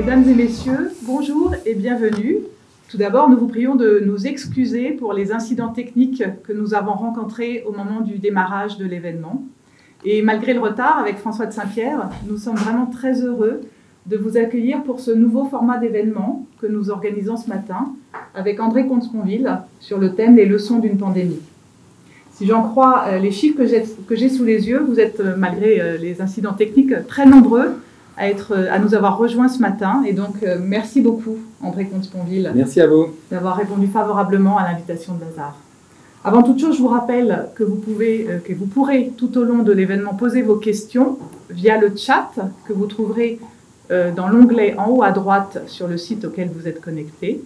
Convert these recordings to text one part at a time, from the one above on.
Mesdames et messieurs, bonjour et bienvenue. Tout d'abord, nous vous prions de nous excuser pour les incidents techniques que nous avons rencontrés au moment du démarrage de l'événement. Et malgré le retard, avec François de Saint-Pierre, nous sommes vraiment très heureux de vous accueillir pour ce nouveau format d'événement que nous organisons ce matin avec André Comte-Sponville sur le thème « Les leçons d'une pandémie ». Si j'en crois les chiffres que j'ai sous les yeux, vous êtes, malgré les incidents techniques, très nombreux à nous avoir rejoints ce matin. Et donc, merci beaucoup, André Comte-Sponville. Merci à vous. D'avoir répondu favorablement à l'invitation de Lazare. Avant toute chose, je vous rappelle que vous pourrez tout au long de l'événement poser vos questions via le chat que vous trouverez dans l'onglet en haut à droite sur le site auquel vous êtes connecté.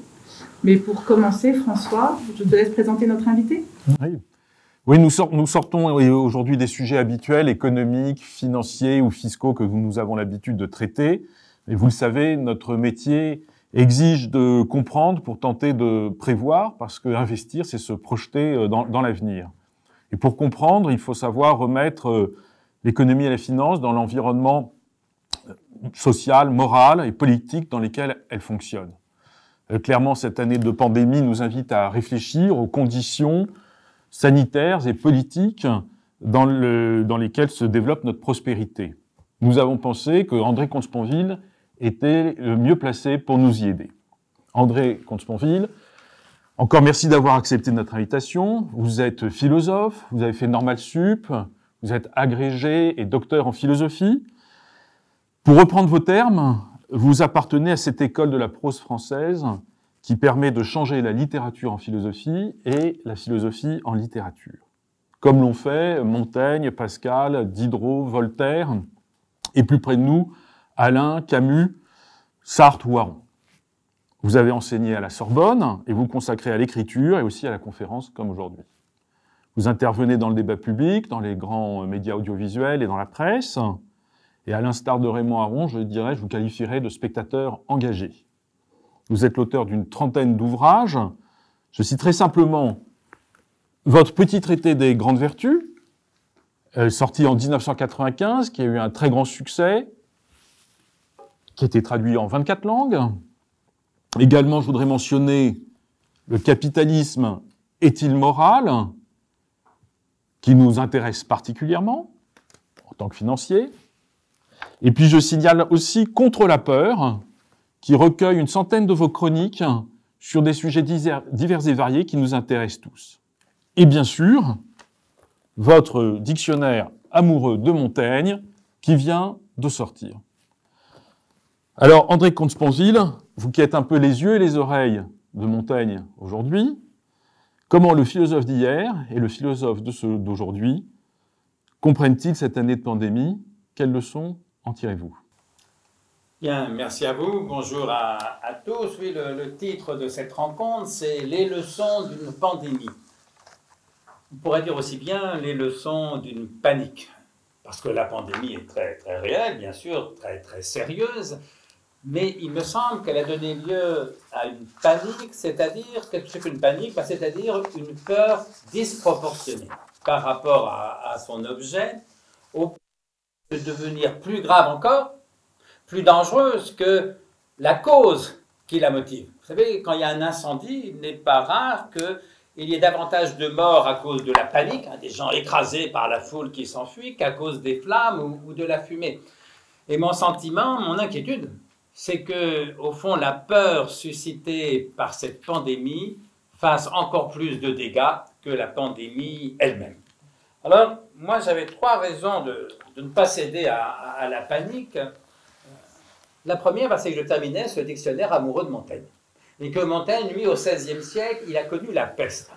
Mais pour commencer, François, je te laisse présenter notre invité. Oui, nous sortons aujourd'hui des sujets habituels, économiques, financiers ou fiscaux que nous avons l'habitude de traiter. Et vous le savez, notre métier exige de comprendre pour tenter de prévoir, parce que investir, c'est se projeter dans l'avenir. Et pour comprendre, il faut savoir remettre l'économie et la finance dans l'environnement social, moral et politique dans lesquels elles fonctionnent. Clairement, cette année de pandémie nous invite à réfléchir aux conditions sanitaires et politiques dans lesquelles se développe notre prospérité. Nous avons pensé que André Comte-Sponville était le mieux placé pour nous y aider. André Comte-Sponville, encore merci d'avoir accepté notre invitation. Vous êtes philosophe, vous avez fait Normal Sup, vous êtes agrégé et docteur en philosophie. Pour reprendre vos termes, vous appartenez à cette école de la prose française qui permet de changer la littérature en philosophie et la philosophie en littérature. Comme l'ont fait Montaigne, Pascal, Diderot, Voltaire, et plus près de nous, Alain, Camus, Sartre ou Aron. Vous avez enseigné à la Sorbonne et vous consacrez à l'écriture et aussi à la conférence comme aujourd'hui. Vous intervenez dans le débat public, dans les grands médias audiovisuels et dans la presse. Et à l'instar de Raymond Aron, je vous qualifierais de spectateur engagé. Vous êtes l'auteur d'une trentaine d'ouvrages. Je citerai simplement votre petit traité des grandes vertus, sorti en 1995, qui a eu un très grand succès, qui a été traduit en 24 langues. Également, je voudrais mentionner Le capitalisme est-il moral, qui nous intéresse particulièrement en tant que financier. Et puis je signale aussi Contre la peur, qui recueille une centaine de vos chroniques sur des sujets divers et variés qui nous intéressent tous. Et bien sûr, votre dictionnaire amoureux de Montaigne, qui vient de sortir. Alors, André Comte-Sponville, vous qui êtes un peu les yeux et les oreilles de Montaigne aujourd'hui, comment le philosophe d'hier et le philosophe d'aujourd'hui comprennent-ils cette année de pandémie? Quelles leçons en tirez-vous? Bien, merci à vous. Bonjour à tous. Oui, le titre de cette rencontre, c'est « Les leçons d'une pandémie ». On pourrait dire aussi bien « Les leçons d'une panique ». Parce que la pandémie est très, très réelle, bien sûr, très, très sérieuse. Mais il me semble qu'elle a donné lieu à une panique, c'est-à-dire, qu'est-ce qu'une panique? C'est-à-dire une peur disproportionnée par rapport à son objet, au point de devenir plus grave encore, plus dangereuse que la cause qui la motive. Vous savez, quand il y a un incendie, il n'est pas rare qu'il y ait davantage de morts à cause de la panique, des gens écrasés par la foule qui s'enfuit, qu'à cause des flammes ou de la fumée. Et mon sentiment, mon inquiétude, c'est que, au fond, la peur suscitée par cette pandémie fasse encore plus de dégâts que la pandémie elle-même. Alors, moi, j'avais trois raisons de ne pas céder à la panique. La première, c'est que je terminais ce dictionnaire amoureux de Montaigne. Et que Montaigne, lui, au XVIe siècle, il a connu la peste.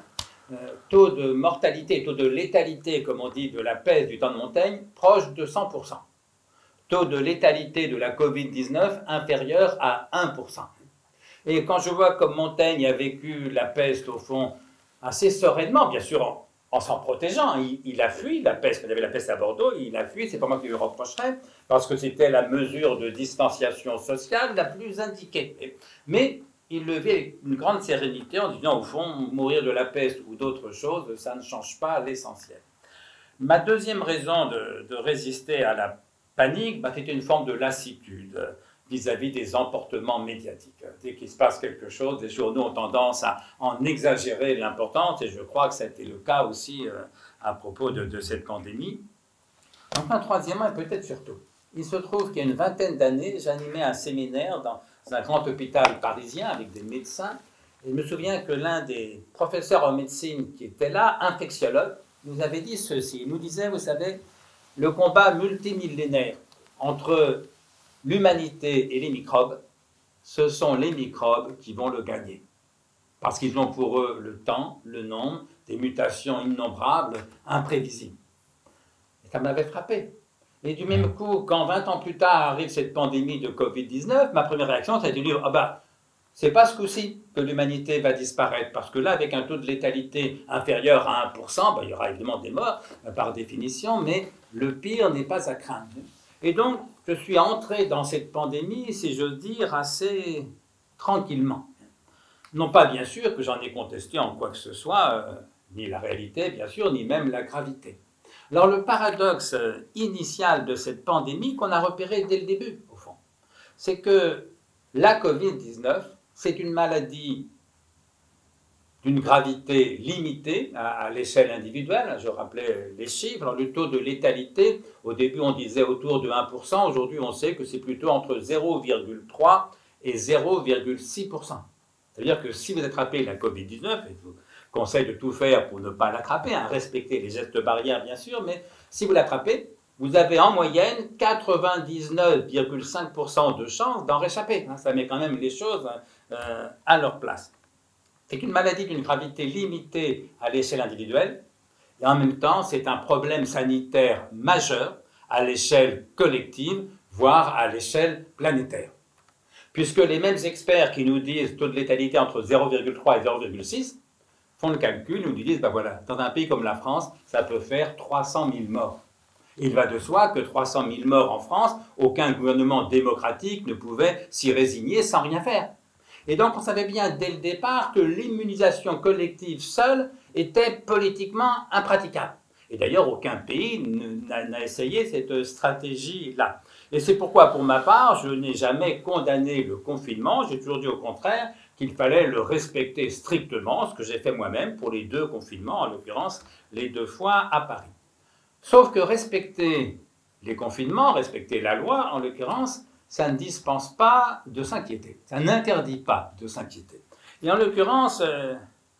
Taux de mortalité, taux de létalité, comme on dit, de la peste du temps de Montaigne, proche de 100%. Taux de létalité de la Covid-19 inférieur à 1%. Et quand je vois comme Montaigne a vécu la peste, au fond, assez sereinement, bien sûr, en s'en protégeant, il a fui la peste. Il y avait la peste à Bordeaux, il a fui, c'est pas moi qui lui reprocherais, parce que c'était la mesure de distanciation sociale la plus indiquée. Mais il le vit avec une grande sérénité en disant, au fond, mourir de la peste ou d'autres choses, ça ne change pas l'essentiel. Ma deuxième raison de résister à la panique, c'était une forme de lassitude. vis-à-vis des emportements médiatiques. Dès qu'il se passe quelque chose, les journaux ont tendance à en exagérer l'importance, et je crois que ça a été le cas aussi à propos de cette pandémie. Enfin, troisièmement, et peut-être surtout, il se trouve qu'il y a une vingtaine d'années, j'animais un séminaire dans un grand hôpital parisien avec des médecins, et je me souviens que l'un des professeurs en médecine qui était là, infectiologue, nous avait dit ceci. Il nous disait, vous savez, le combat multimillénaire entre l'humanité et les microbes, ce sont les microbes qui vont le gagner. Parce qu'ils ont pour eux le temps, le nombre, des mutations innombrables, imprévisibles. Et ça m'avait frappé. Et du même coup, quand 20 ans plus tard arrive cette pandémie de Covid-19, ma première réaction, c'est de dire, ah ben, c'est pas ce coup-ci que l'humanité va disparaître, parce que là, avec un taux de létalité inférieur à 1%, ben, il y aura évidemment des morts par définition, mais le pire n'est pas à craindre. Et donc, je suis entré dans cette pandémie, si j'ose dire, assez tranquillement. Non pas, bien sûr, que j'en ai contesté en quoi que ce soit, ni la réalité, bien sûr, ni même la gravité. Alors, le paradoxe initial de cette pandémie qu'on a repéré dès le début, au fond, c'est que la Covid-19, c'est une maladie d'une gravité limitée à l'échelle individuelle. Je rappelais les chiffres. Alors, le taux de létalité, au début on disait autour de 1%, aujourd'hui on sait que c'est plutôt entre 0,3 et 0,6%. C'est-à-dire que si vous attrapez la Covid-19, et je vous conseille de tout faire pour ne pas l'attraper, respecter les gestes barrières bien sûr, mais si vous l'attrapez, vous avez en moyenne 99,5% de chances d'en réchapper. Ça met quand même les choses à leur place. C'est une maladie d'une gravité limitée à l'échelle individuelle, et en même temps, c'est un problème sanitaire majeur à l'échelle collective, voire à l'échelle planétaire. Puisque les mêmes experts qui nous disent taux de létalité entre 0,3 et 0,6 font le calcul, nous disent, ben voilà, dans un pays comme la France, ça peut faire 300 000 morts. Il va de soi que 300 000 morts en France, aucun gouvernement démocratique ne pouvait s'y résigner sans rien faire. Et donc on savait bien dès le départ que l'immunisation collective seule était politiquement impraticable. Et d'ailleurs aucun pays n'a essayé cette stratégie-là. Et c'est pourquoi pour ma part, je n'ai jamais condamné le confinement, j'ai toujours dit au contraire qu'il fallait le respecter strictement, ce que j'ai fait moi-même pour les 2 confinements, en l'occurrence les 2 fois à Paris. Sauf que respecter les confinements, respecter la loi en l'occurrence, ça ne dispense pas de s'inquiéter. Ça n'interdit pas de s'inquiéter. Et en l'occurrence,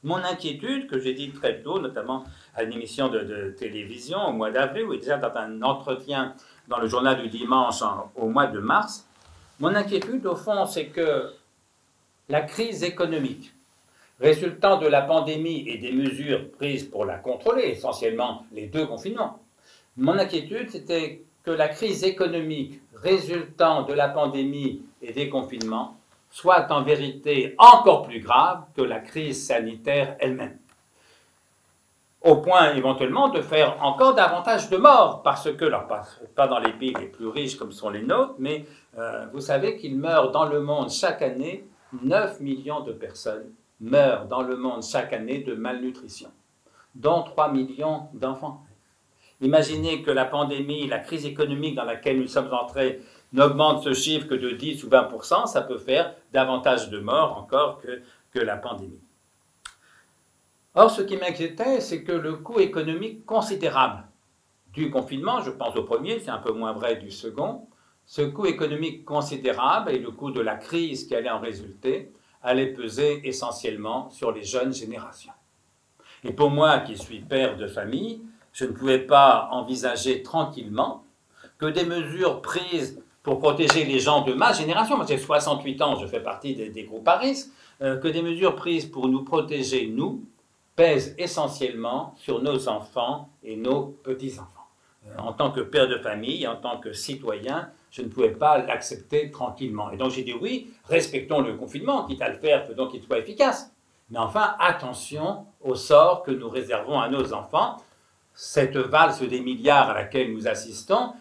mon inquiétude, que j'ai dit très tôt, notamment à une émission de télévision au mois d'avril, ou déjà dans un entretien dans le journal du dimanche au mois de mars, mon inquiétude, au fond, c'est que la crise économique résultant de la pandémie et des mesures prises pour la contrôler, essentiellement les 2 confinements, mon inquiétude, c'était que la crise économique résultant de la pandémie et des confinements soit en vérité encore plus grave que la crise sanitaire elle-même. Au point éventuellement de faire encore davantage de morts, parce que, alors pas dans les pays les plus riches comme sont les nôtres, mais vous savez qu'il meurt dans le monde chaque année, 9 millions de personnes meurent dans le monde chaque année de malnutrition, dont 3 millions d'enfants. Imaginez que la pandémie, la crise économique dans laquelle nous sommes entrés n'augmente ce chiffre que de 10 ou 20%, ça peut faire davantage de morts encore que la pandémie. Or, ce qui m'inquiétait, c'est que le coût économique considérable du confinement, je pense au premier, c'est un peu moins vrai du second, ce coût économique considérable et le coût de la crise qui allait en résulter allait peser essentiellement sur les jeunes générations. Et pour moi, qui suis père de famille, je ne pouvais pas envisager tranquillement que des mesures prises pour protéger les gens de ma génération, moi j'ai 68 ans, je fais partie des groupes à risque, que des mesures prises pour nous protéger, nous, pèsent essentiellement sur nos enfants et nos petits-enfants. En tant que père de famille, en tant que citoyen, je ne pouvais pas l'accepter tranquillement. Et donc j'ai dit oui, respectons le confinement, quitte à le faire, faisons qu'il soit efficace. Mais enfin, attention au sort que nous réservons à nos enfants. Cette valse des milliards à laquelle nous assistons,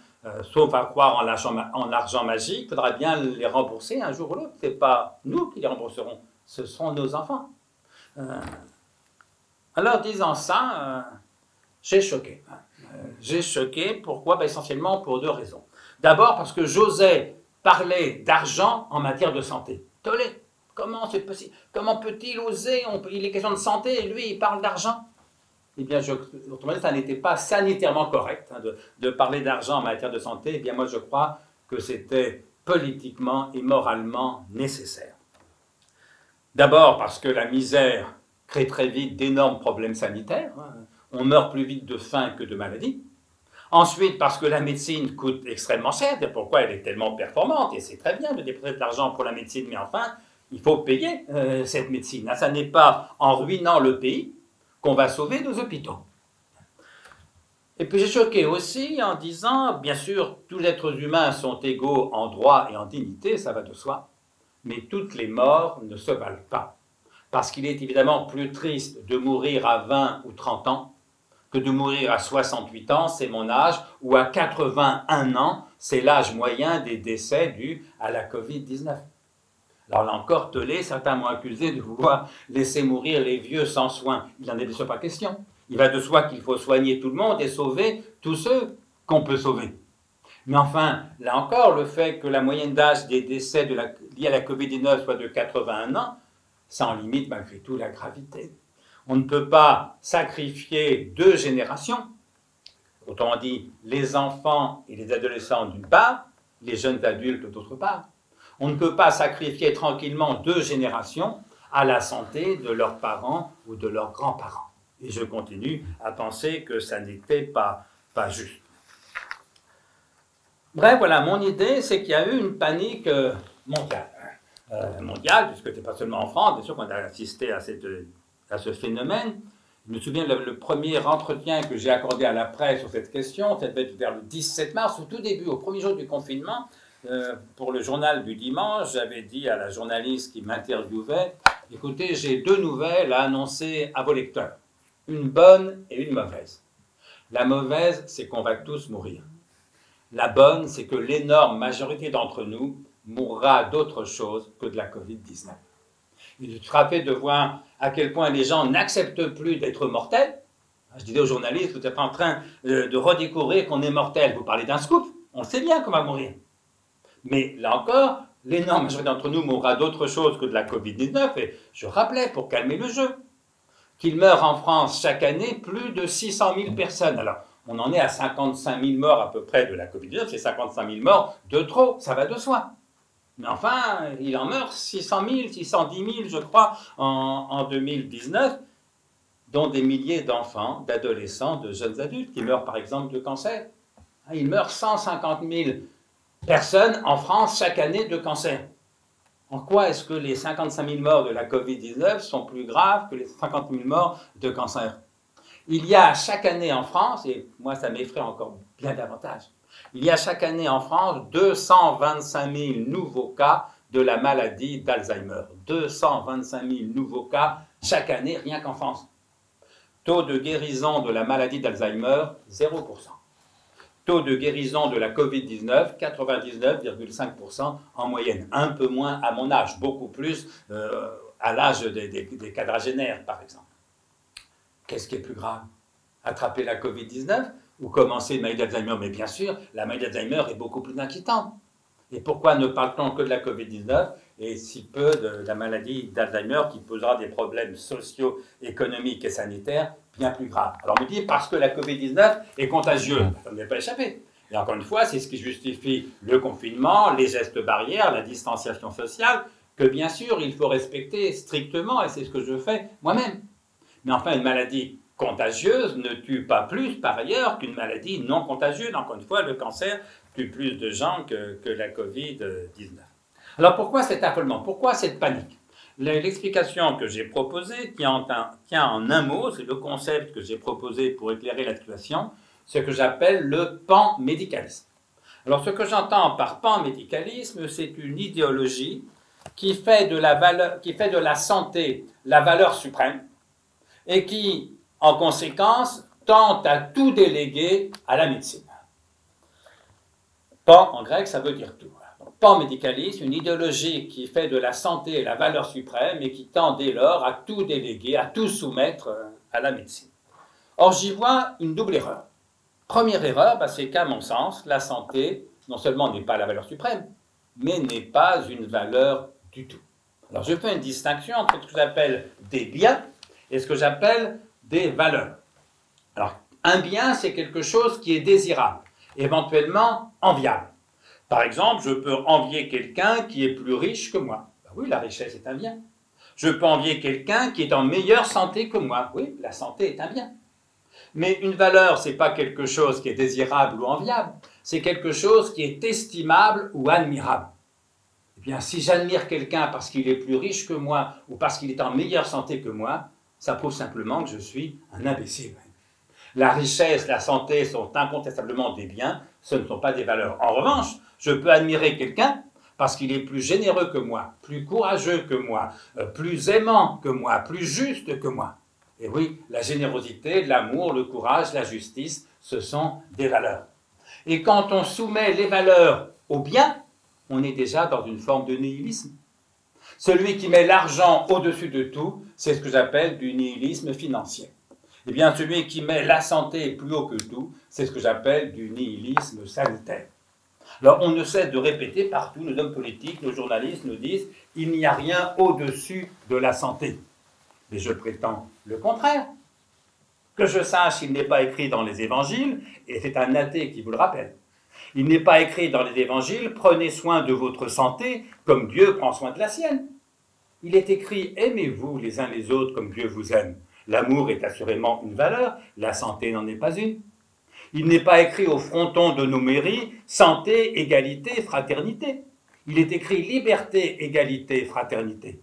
sauf à croire en l'argent magique, il faudra bien les rembourser un jour ou l'autre. Ce n'est pas nous qui les rembourserons, ce seront nos enfants. Alors, disant ça, j'ai choqué. J'ai choqué, pourquoi? Essentiellement pour 2 raisons. D'abord parce que j'osais parler d'argent en matière de santé. Tollé, comment c'est possible? Comment peut-il oser? Il est question de santé et lui, il parle d'argent. Eh bien, autrement dit, ça n'était pas sanitairement correct de parler d'argent en matière de santé. Eh bien, moi, je crois que c'était politiquement et moralement nécessaire. D'abord parce que la misère crée très vite d'énormes problèmes sanitaires. On meurt plus vite de faim que de maladie. Ensuite, parce que la médecine coûte extrêmement cher, c'est pourquoi elle est tellement performante, et c'est très bien de dépenser de l'argent pour la médecine, mais enfin, il faut payer cette médecine. Ça n'est pas en ruinant le pays qu'on va sauver nos hôpitaux. Et puis j'ai choqué aussi en disant, bien sûr, tous les êtres humains sont égaux en droit et en dignité, ça va de soi, mais toutes les morts ne se valent pas. Parce qu'il est évidemment plus triste de mourir à 20 ou 30 ans que de mourir à 68 ans, c'est mon âge, ou à 81 ans, c'est l'âge moyen des décès dus à la Covid-19. Alors là encore, Tollé, certains m'ont accusé de vouloir laisser mourir les vieux sans soin. Il n'en est de soi pas question. Il va de soi qu'il faut soigner tout le monde et sauver tous ceux qu'on peut sauver. Mais enfin, là encore, le fait que la moyenne d'âge des décès liés à la Covid-19 soit de 81 ans, ça en limite malgré tout la gravité. On ne peut pas sacrifier 2 générations, autrement dit, les enfants et les adolescents d'une part, les jeunes adultes d'autre part. On ne peut pas sacrifier tranquillement 2 générations à la santé de leurs parents ou de leurs grands-parents. Et je continue à penser que ça n'était pas juste. Bref, voilà, mon idée, c'est qu'il y a eu une panique mondiale, puisque ce n'est pas seulement en France, bien sûr qu'on a assisté à ce phénomène. Je me souviens le premier entretien que j'ai accordé à la presse sur cette question, ça devait être vers le 17 mars, au tout début, au premier jour du confinement, pour le journal du dimanche, j'avais dit à la journaliste qui m'interviewait, écoutez, j'ai 2 nouvelles à annoncer à vos lecteurs, une bonne et une mauvaise. La mauvaise, c'est qu'on va tous mourir. La bonne, c'est que l'énorme majorité d'entre nous mourra d'autre chose que de la Covid-19. Je suis frappé de voir à quel point les gens n'acceptent plus d'être mortels. Je disais aux journalistes, vous êtes en train de redécouvrir qu'on est mortel. Vous parlez d'un scoop, on sait bien qu'on va mourir. Mais là encore, l'énorme majorité d'entre nous mourra d'autre chose que de la Covid-19. Et je rappelais, pour calmer le jeu, qu'il meurt en France chaque année plus de 600 000 personnes. Alors, on en est à 55 000 morts à peu près de la Covid-19. C'est 55 000 morts de trop, ça va de soi. Mais enfin, il en meurt 600 000, 610 000, je crois, en 2019, dont des milliers d'enfants, d'adolescents, de jeunes adultes qui meurent par exemple de cancer. Il meurt 150 000 personnes en France chaque année de cancer. En quoi est-ce que les 55 000 morts de la Covid-19 sont plus graves que les 50 000 morts de cancer? Il y a chaque année en France, et moi ça m'effraie encore bien davantage, il y a chaque année en France 225 000 nouveaux cas de la maladie d'Alzheimer. 225 000 nouveaux cas chaque année, rien qu'en France. Taux de guérison de la maladie d'Alzheimer, 0%. Taux de guérison de la Covid-19, 99,5% en moyenne. Un peu moins à mon âge, beaucoup plus à l'âge des quadragénaires, par exemple. Qu'est-ce qui est plus grave? Attraper la Covid-19 ou commencer une maladie d'Alzheimer? Mais bien sûr, la maladie d'Alzheimer est beaucoup plus inquiétante. Et pourquoi ne parle-t-on que de la Covid-19 et si peu de la maladie d'Alzheimer qui posera des problèmes sociaux, économiques et sanitaires bien plus graves? Alors on me dit parce que la Covid-19 est contagieuse, ça ne m'est pas échappé. Et encore une fois, c'est ce qui justifie le confinement, les gestes barrières, la distanciation sociale, que bien sûr il faut respecter strictement, et c'est ce que je fais moi-même. Mais enfin, une maladie contagieuse ne tue pas plus par ailleurs qu'une maladie non contagieuse. Encore une fois, le cancer tue plus de gens que la Covid-19. Alors pourquoi cet affolement? Pourquoi cette panique? L'explication que j'ai proposée tient en un mot, c'est le concept que j'ai proposé pour éclairer la situation, ce que j'appelle le panmédicalisme. Alors ce que j'entends par panmédicalisme, c'est une idéologie qui fait de la santé la valeur suprême et qui, en conséquence, tente à tout déléguer à la médecine. Pan, en grec, ça veut dire tout. Panmédicalisme, une idéologie qui fait de la santé la valeur suprême et qui tend dès lors à tout déléguer, à tout soumettre à la médecine. Or, j'y vois une double erreur. Première erreur, c'est qu'à mon sens, la santé, non seulement n'est pas la valeur suprême, mais n'est pas une valeur du tout. Alors je fais une distinction entre ce que j'appelle des biens et ce que j'appelle des valeurs. Alors un bien, c'est quelque chose qui est désirable, éventuellement enviable. Par exemple, je peux envier quelqu'un qui est plus riche que moi. Ben oui, la richesse est un bien. Je peux envier quelqu'un qui est en meilleure santé que moi. Oui, la santé est un bien. Mais une valeur, ce n'est pas quelque chose qui est désirable ou enviable, c'est quelque chose qui est estimable ou admirable. Eh bien, si j'admire quelqu'un parce qu'il est plus riche que moi ou parce qu'il est en meilleure santé que moi, ça prouve simplement que je suis un imbécile. La richesse, la santé sont incontestablement des biens, ce ne sont pas des valeurs. En revanche, je peux admirer quelqu'un parce qu'il est plus généreux que moi, plus courageux que moi, plus aimant que moi, plus juste que moi. Et oui, la générosité, l'amour, le courage, la justice, ce sont des valeurs. Et quand on soumet les valeurs aux biens, on est déjà dans une forme de nihilisme. Celui qui met l'argent au-dessus de tout, c'est ce que j'appelle du nihilisme financier. Eh bien, celui qui met la santé plus haut que tout, c'est ce que j'appelle du nihilisme sanitaire. Alors, on ne cesse de répéter partout, nos hommes politiques, nos journalistes nous disent « il n'y a rien au-dessus de la santé ». Mais je prétends le contraire. Que je sache, il n'est pas écrit dans les évangiles, et c'est un athée qui vous le rappelle. Il n'est pas écrit dans les évangiles « prenez soin de votre santé comme Dieu prend soin de la sienne ». Il est écrit « aimez-vous les uns les autres comme Dieu vous aime ». L'amour est assurément une valeur, la santé n'en est pas une. Il n'est pas écrit au fronton de nos mairies « santé, égalité, fraternité ». Il est écrit « liberté, égalité, fraternité ».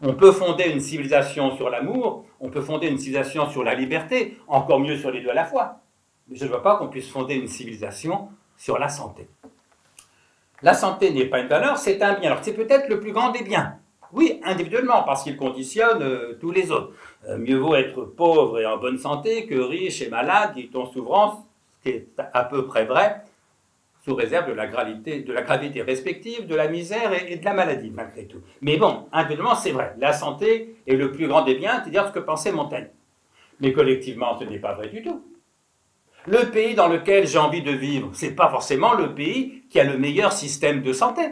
On peut fonder une civilisation sur l'amour, on peut fonder une civilisation sur la liberté, encore mieux sur les deux à la fois. Mais je ne vois pas qu'on puisse fonder une civilisation sur la santé. La santé n'est pas une valeur, c'est un bien. Alors c'est peut-être le plus grand des biens. Oui, individuellement, parce qu'il conditionne tous les autres. Mieux vaut être pauvre et en bonne santé que riche et malade, dit-on souvent, ce qui est à peu près vrai, sous réserve de la gravité respective, de la misère et de la maladie, malgré tout. Mais bon, individuellement, c'est vrai. La santé est le plus grand des biens, c'est-à-dire ce que pensait Montaigne. Mais collectivement, ce n'est pas vrai du tout. Le pays dans lequel j'ai envie de vivre, ce n'est pas forcément le pays qui a le meilleur système de santé.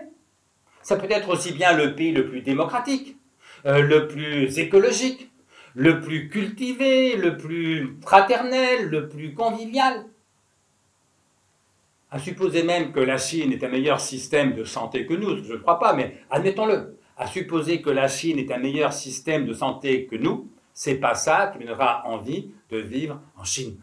Ça peut être aussi bien le pays le plus démocratique, le plus écologique, le plus cultivé, le plus fraternel, le plus convivial. À supposer même que la Chine est un meilleur système de santé que nous, je ne crois pas, mais admettons-le. À supposer que la Chine est un meilleur système de santé que nous, c'est pas ça qui me donnera envie de vivre en Chine.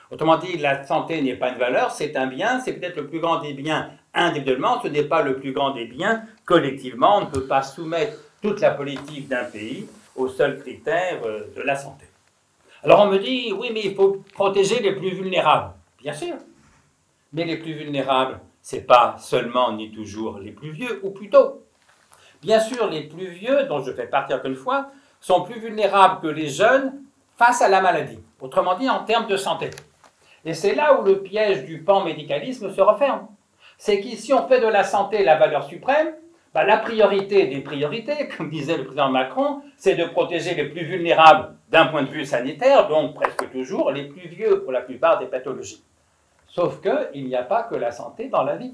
Autrement dit, la santé n'est pas une valeur, c'est un bien, c'est peut-être le plus grand des biens individuellement, ce n'est pas le plus grand des biens collectivement. On ne peut pas soumettre toute la politique d'un pays au seul critère de la santé. Alors on me dit, oui, mais il faut protéger les plus vulnérables. Bien sûr. Mais les plus vulnérables, ce n'est pas seulement ni toujours les plus vieux, ou plutôt. Bien sûr, les plus vieux, dont je fais partie encore une fois, sont plus vulnérables que les jeunes face à la maladie. Autrement dit, en termes de santé. Et c'est là où le piège du panmédicalisme se referme. C'est qu'ici, on fait de la santé la valeur suprême. La priorité des priorités, comme disait le président Macron, c'est de protéger les plus vulnérables d'un point de vue sanitaire, donc presque toujours les plus vieux pour la plupart des pathologies. Sauf qu'il n'y a pas que la santé dans la vie.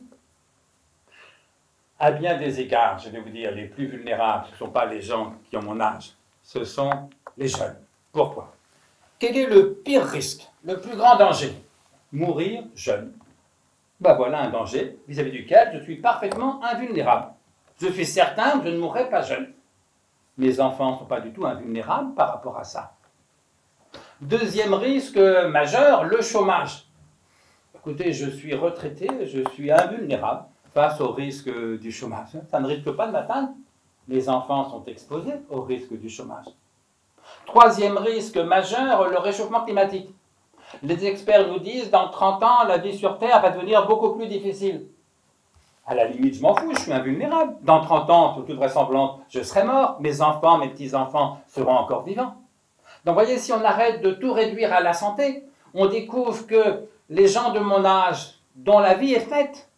À bien des égards, je vais vous dire, les plus vulnérables, ce ne sont pas les gens qui ont mon âge, ce sont les jeunes. Pourquoi? Quel est le pire risque, le plus grand danger? Mourir jeune. Voilà un danger vis-à-vis duquel je suis parfaitement invulnérable. Je suis certain que je ne mourrai pas jeune. Mes enfants ne sont pas du tout invulnérables par rapport à ça. Deuxième risque majeur, le chômage. Écoutez, je suis retraité, je suis invulnérable face au risque du chômage. Ça ne risque pas de m'atteindre. Les enfants sont exposés au risque du chômage. Troisième risque majeur, le réchauffement climatique. Les experts nous disent, dans 30 ans, la vie sur Terre va devenir beaucoup plus difficile. À la limite, je m'en fous, je suis invulnérable. Dans 30 ans, sur toute vraisemblance, je serai mort. Mes enfants, mes petits-enfants seront encore vivants. Donc, voyez, si on arrête de tout réduire à la santé, on découvre que les gens de mon âge, dont la vie est faite,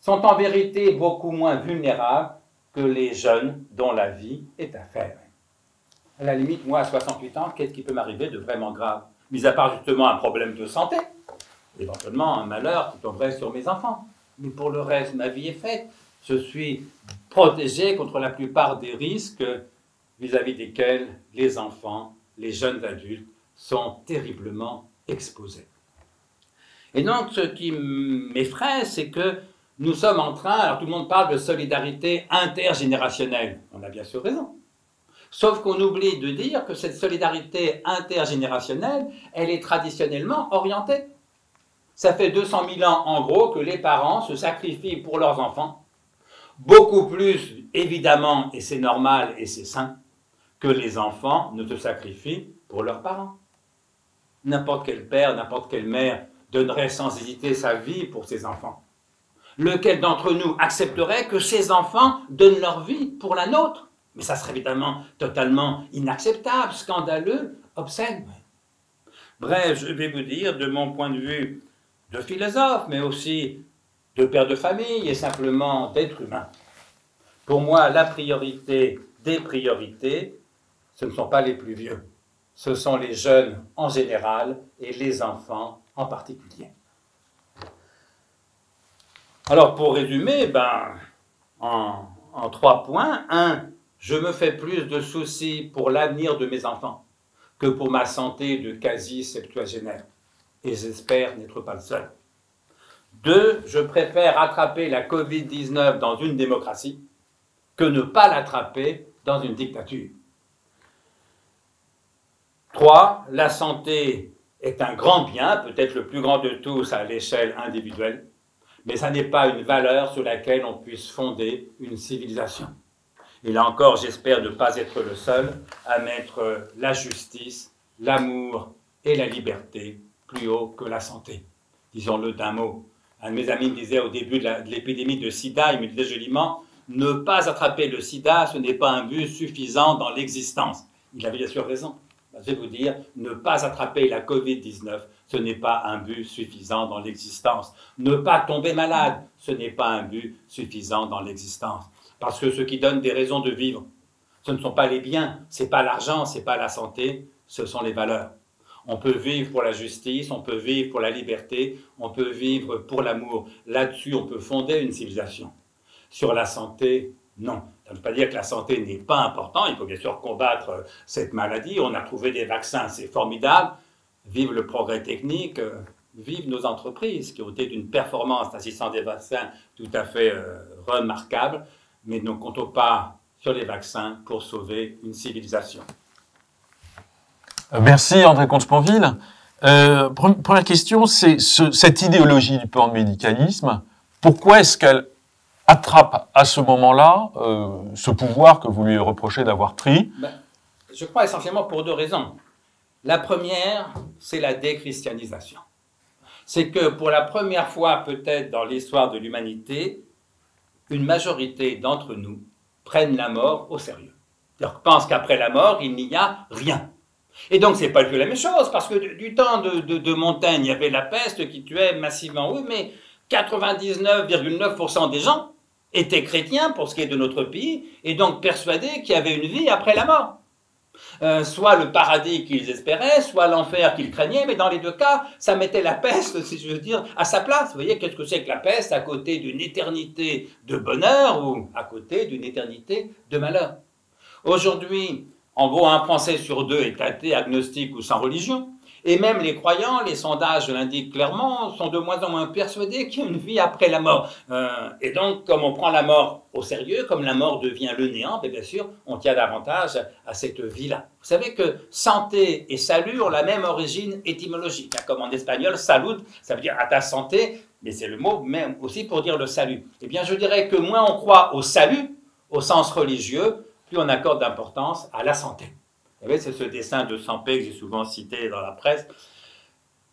sont en vérité beaucoup moins vulnérables que les jeunes dont la vie est à faire. À la limite, moi, à 68 ans, qu'est-ce qui peut m'arriver de vraiment grave? Mis à part justement un problème de santé, éventuellement un malheur qui tomberait sur mes enfants. Mais pour le reste, ma vie est faite. je suis protégé contre la plupart des risques vis-à-vis desquels les enfants, les jeunes adultes sont terriblement exposés. Et donc, ce qui m'effraie, c'est que nous sommes en train, alors tout le monde parle de solidarité intergénérationnelle, on a bien sûr raison, sauf qu'on oublie de dire que cette solidarité intergénérationnelle, elle est traditionnellement orientée. Ça fait 200 000 ans, en gros, que les parents se sacrifient pour leurs enfants, beaucoup plus, évidemment, et c'est normal et c'est sain, que les enfants ne se sacrifient pour leurs parents. N'importe quel père, n'importe quelle mère donnerait sans hésiter sa vie pour ses enfants. Lequel d'entre nous accepterait que ses enfants donnent leur vie pour la nôtre? Mais ça serait évidemment totalement inacceptable, scandaleux, obscène. Bref, je vais vous dire, de mon point de vue de philosophe, mais aussi de père de famille et simplement d'être humain. Pour moi, la priorité des priorités, ce ne sont pas les plus vieux. Ce sont les jeunes en général et les enfants en particulier. Alors, pour résumer, en 3 points. 1, je me fais plus de soucis pour l'avenir de mes enfants que pour ma santé de quasi-septuagénaire. Et j'espère n'être pas le seul. 2, je préfère attraper la Covid-19 dans une démocratie que ne pas l'attraper dans une dictature. 3, la santé est un grand bien, peut-être le plus grand de tous à l'échelle individuelle, mais ça n'est pas une valeur sur laquelle on puisse fonder une civilisation. Et là encore, j'espère ne pas être le seul à mettre la justice, l'amour et la liberté plus haut que la santé. Disons-le d'un mot. Un de mes amis me disait au début de l'épidémie de sida, il me disait joliment, ne pas attraper le sida, ce n'est pas un but suffisant dans l'existence. Il avait bien sûr raison. Je vais vous dire, ne pas attraper la Covid-19, ce n'est pas un but suffisant dans l'existence. Ne pas tomber malade, ce n'est pas un but suffisant dans l'existence. Parce que ce qui donne des raisons de vivre, ce ne sont pas les biens, ce n'est pas l'argent, ce n'est pas la santé, ce sont les valeurs. On peut vivre pour la justice, on peut vivre pour la liberté, on peut vivre pour l'amour. Là-dessus, on peut fonder une civilisation. Sur la santé, non. Ça ne veut pas dire que la santé n'est pas importante, il faut bien sûr combattre cette maladie. On a trouvé des vaccins, c'est formidable. Vive le progrès technique, vive nos entreprises qui ont été d'une performance assistant des vaccins tout à fait remarquable, mais ne comptons pas sur les vaccins pour sauver une civilisation. Merci André Comte-Sponville. Première question, c'est cette idéologie du panmédicalisme, pourquoi est-ce qu'elle attrape à ce moment-là ce pouvoir que vous lui reprochez d'avoir pris? Je crois essentiellement pour 2 raisons. La première, c'est la déchristianisation. C'est que pour la première fois peut-être dans l'histoire de l'humanité, une majorité d'entre nous prennent la mort au sérieux. C'est-à-dire pensent qu'après la mort, il n'y a rien. Et donc, ce n'est pas du tout la même chose, parce que du temps de Montaigne, il y avait la peste qui tuait massivement. Oui, mais 99,9% des gens étaient chrétiens pour ce qui est de notre pays, et donc persuadés qu'il y avait une vie après la mort. Soit le paradis qu'ils espéraient, soit l'enfer qu'ils craignaient, mais dans les 2 cas, ça mettait la peste, si je veux dire, à sa place. Vous voyez, qu'est-ce que c'est que la peste à côté d'une éternité de bonheur ou à côté d'une éternité de malheur? Aujourd'hui, en gros, 1 Français sur 2 est athée, agnostique ou sans religion. Et même les croyants, les sondages l'indiquent clairement, sont de moins en moins persuadés qu'il y a une vie après la mort. Et donc, comme on prend la mort au sérieux, comme la mort devient le néant, bien sûr, on tient davantage à cette vie-là. Vous savez que santé et salut ont la même origine étymologique. Comme en espagnol, salud, ça veut dire à ta santé, mais c'est le mot même aussi pour dire le salut. Eh bien, je dirais que moins on croit au salut, au sens religieux, plus on accorde d'importance à la santé. Vous savez, c'est ce dessin de Sampé que j'ai souvent cité dans la presse,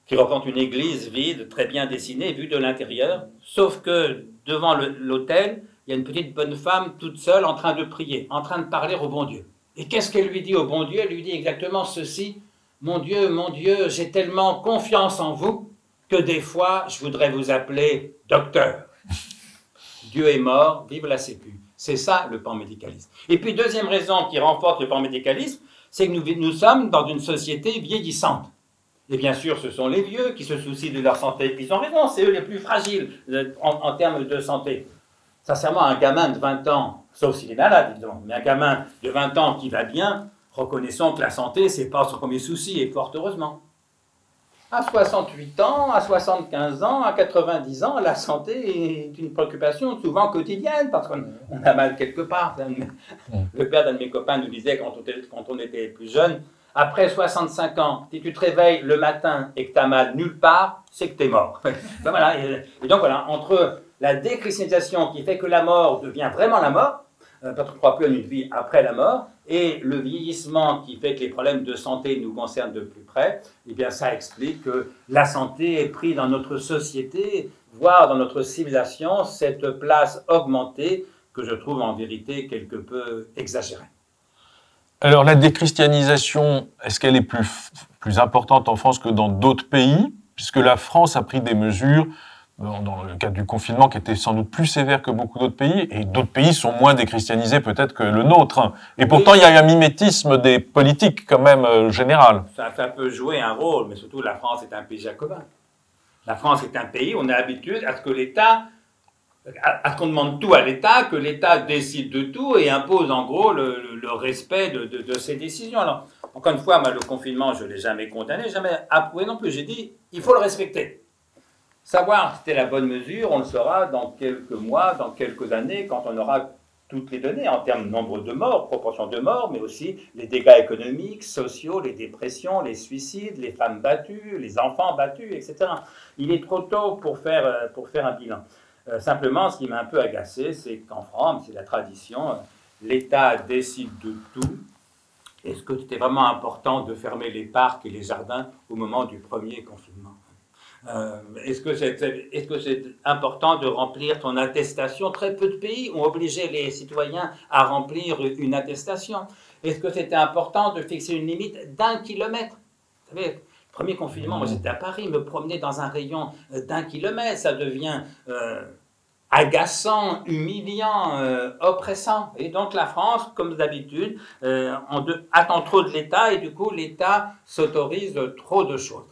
qui représente une église vide, très bien dessinée, vue de l'intérieur, sauf que devant l'autel, il y a une petite bonne femme toute seule en train de prier, en train de parler au bon Dieu. Et qu'est-ce qu'elle lui dit au bon Dieu? Elle lui dit exactement ceci: mon Dieu, j'ai tellement confiance en vous que des fois, je voudrais vous appeler docteur. Dieu est mort, vive la sécu. C'est ça le panmédicalisme. Et puis, deuxième raison qui renforce le panmédicalisme, c'est que nous sommes dans une société vieillissante. Et bien sûr, ce sont les vieux qui se soucient de leur santé. Puis ils ont raison, c'est eux les plus fragiles en termes de santé. Vous Sincèrement, un gamin de 20 ans, sauf s'il est malade, évidemment, mais un gamin de 20 ans qui va bien, reconnaissons que la santé, c'est pas son premier souci, et fort heureusement. À 68 ans, à 75 ans, à 90 ans, la santé est une préoccupation souvent quotidienne, parce qu'on a mal quelque part. Le père d'un de mes copains nous disait, quand on était plus jeune, après 65 ans, si tu te réveilles le matin et que tu as mal nulle part, c'est que tu es mort. Ben voilà, et donc voilà, entre la déchristianisation qui fait que la mort devient vraiment la mort, parce qu'on ne croit plus à une vie après la mort, et le vieillissement qui fait que les problèmes de santé nous concernent de plus près, eh bien ça explique que la santé ait pris dans notre société, voire dans notre civilisation, cette place augmentée que je trouve en vérité quelque peu exagérée. Alors la déchristianisation, est-ce qu'elle est plus importante en France que dans d'autres pays? Puisque la France a pris des mesures dans le cadre du confinement qui étaient sans doute plus sévères que beaucoup d'autres pays, et d'autres pays sont moins déchristianisés peut-être que le nôtre. Et pourtant, il y a un mimétisme des politiques quand même général. Ça peut jouer un rôle, mais surtout la France est un pays jacobin. La France est un pays où on a l'habitude à ce que l'État, à ce qu'on demande tout à l'État, que l'État décide de tout et impose en gros le respect de ses décisions. Alors, encore une fois, moi, le confinement, je ne l'ai jamais condamné, jamais approuvé non plus. J'ai dit, il faut le respecter. Savoir si c'était la bonne mesure, on le saura dans quelques mois, dans quelques années, quand on aura toutes les données en termes de nombre de morts, proportion de morts, mais aussi les dégâts économiques, sociaux, les dépressions, les suicides, les femmes battues, les enfants battus, etc. Il est trop tôt pour faire un bilan. Simplement, ce qui m'a un peu agacé, c'est qu'en France, c'est la tradition, l'État décide de tout. Est-ce que c'était vraiment important de fermer les parcs et les jardins au moment du premier confinement ? Est-ce que c'est important de remplir ton attestation? Très peu de pays ont obligé les citoyens à remplir une attestation. Est-ce que c'était important de fixer une limite d'1 kilomètre? Vous savez, le premier confinement, moi j'étais à Paris, me promener dans un rayon d'1 kilomètre, ça devient agaçant, humiliant, oppressant. Et donc la France, comme d'habitude, attend trop de l'État et du coup l'État s'autorise trop de choses.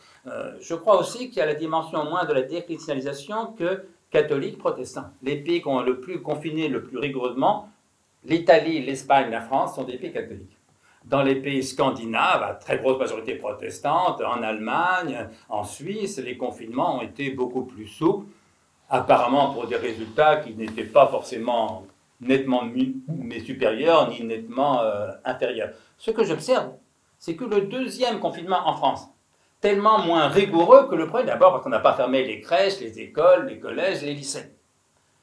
Je crois aussi qu'il y a la dimension moins de la déchristianisation que catholique protestant. Les pays qui ont le plus confiné le plus rigoureusement, l'Italie, l'Espagne, la France, sont des pays catholiques. Dans les pays scandinaves, à très grosse majorité protestante, en Allemagne, en Suisse, les confinements ont été beaucoup plus souples, apparemment pour des résultats qui n'étaient pas forcément nettement supérieurs ni nettement inférieurs. Ce que j'observe, c'est que le deuxième confinement en France, tellement moins rigoureux que le premier, d'abord parce qu'on n'a pas fermé les crèches, les écoles, les collèges, les lycées,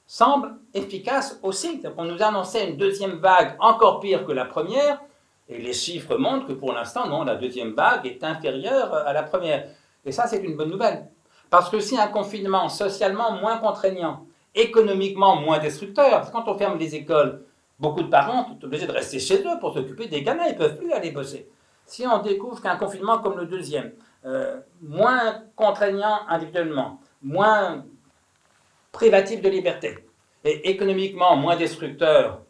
semble efficace aussi. On nous annonçait une deuxième vague encore pire que la première, et les chiffres montrent que pour l'instant, non, la deuxième vague est inférieure à la première. Et ça, c'est une bonne nouvelle. Parce que si un confinement socialement moins contraignant, économiquement moins destructeur, parce que quand on ferme les écoles, beaucoup de parents sont obligés de rester chez eux pour s'occuper des gamins, ils ne peuvent plus aller bosser. Si on découvre qu'un confinement comme le deuxième, moins contraignant individuellement, moins privatif de liberté, et économiquement moins destructeur,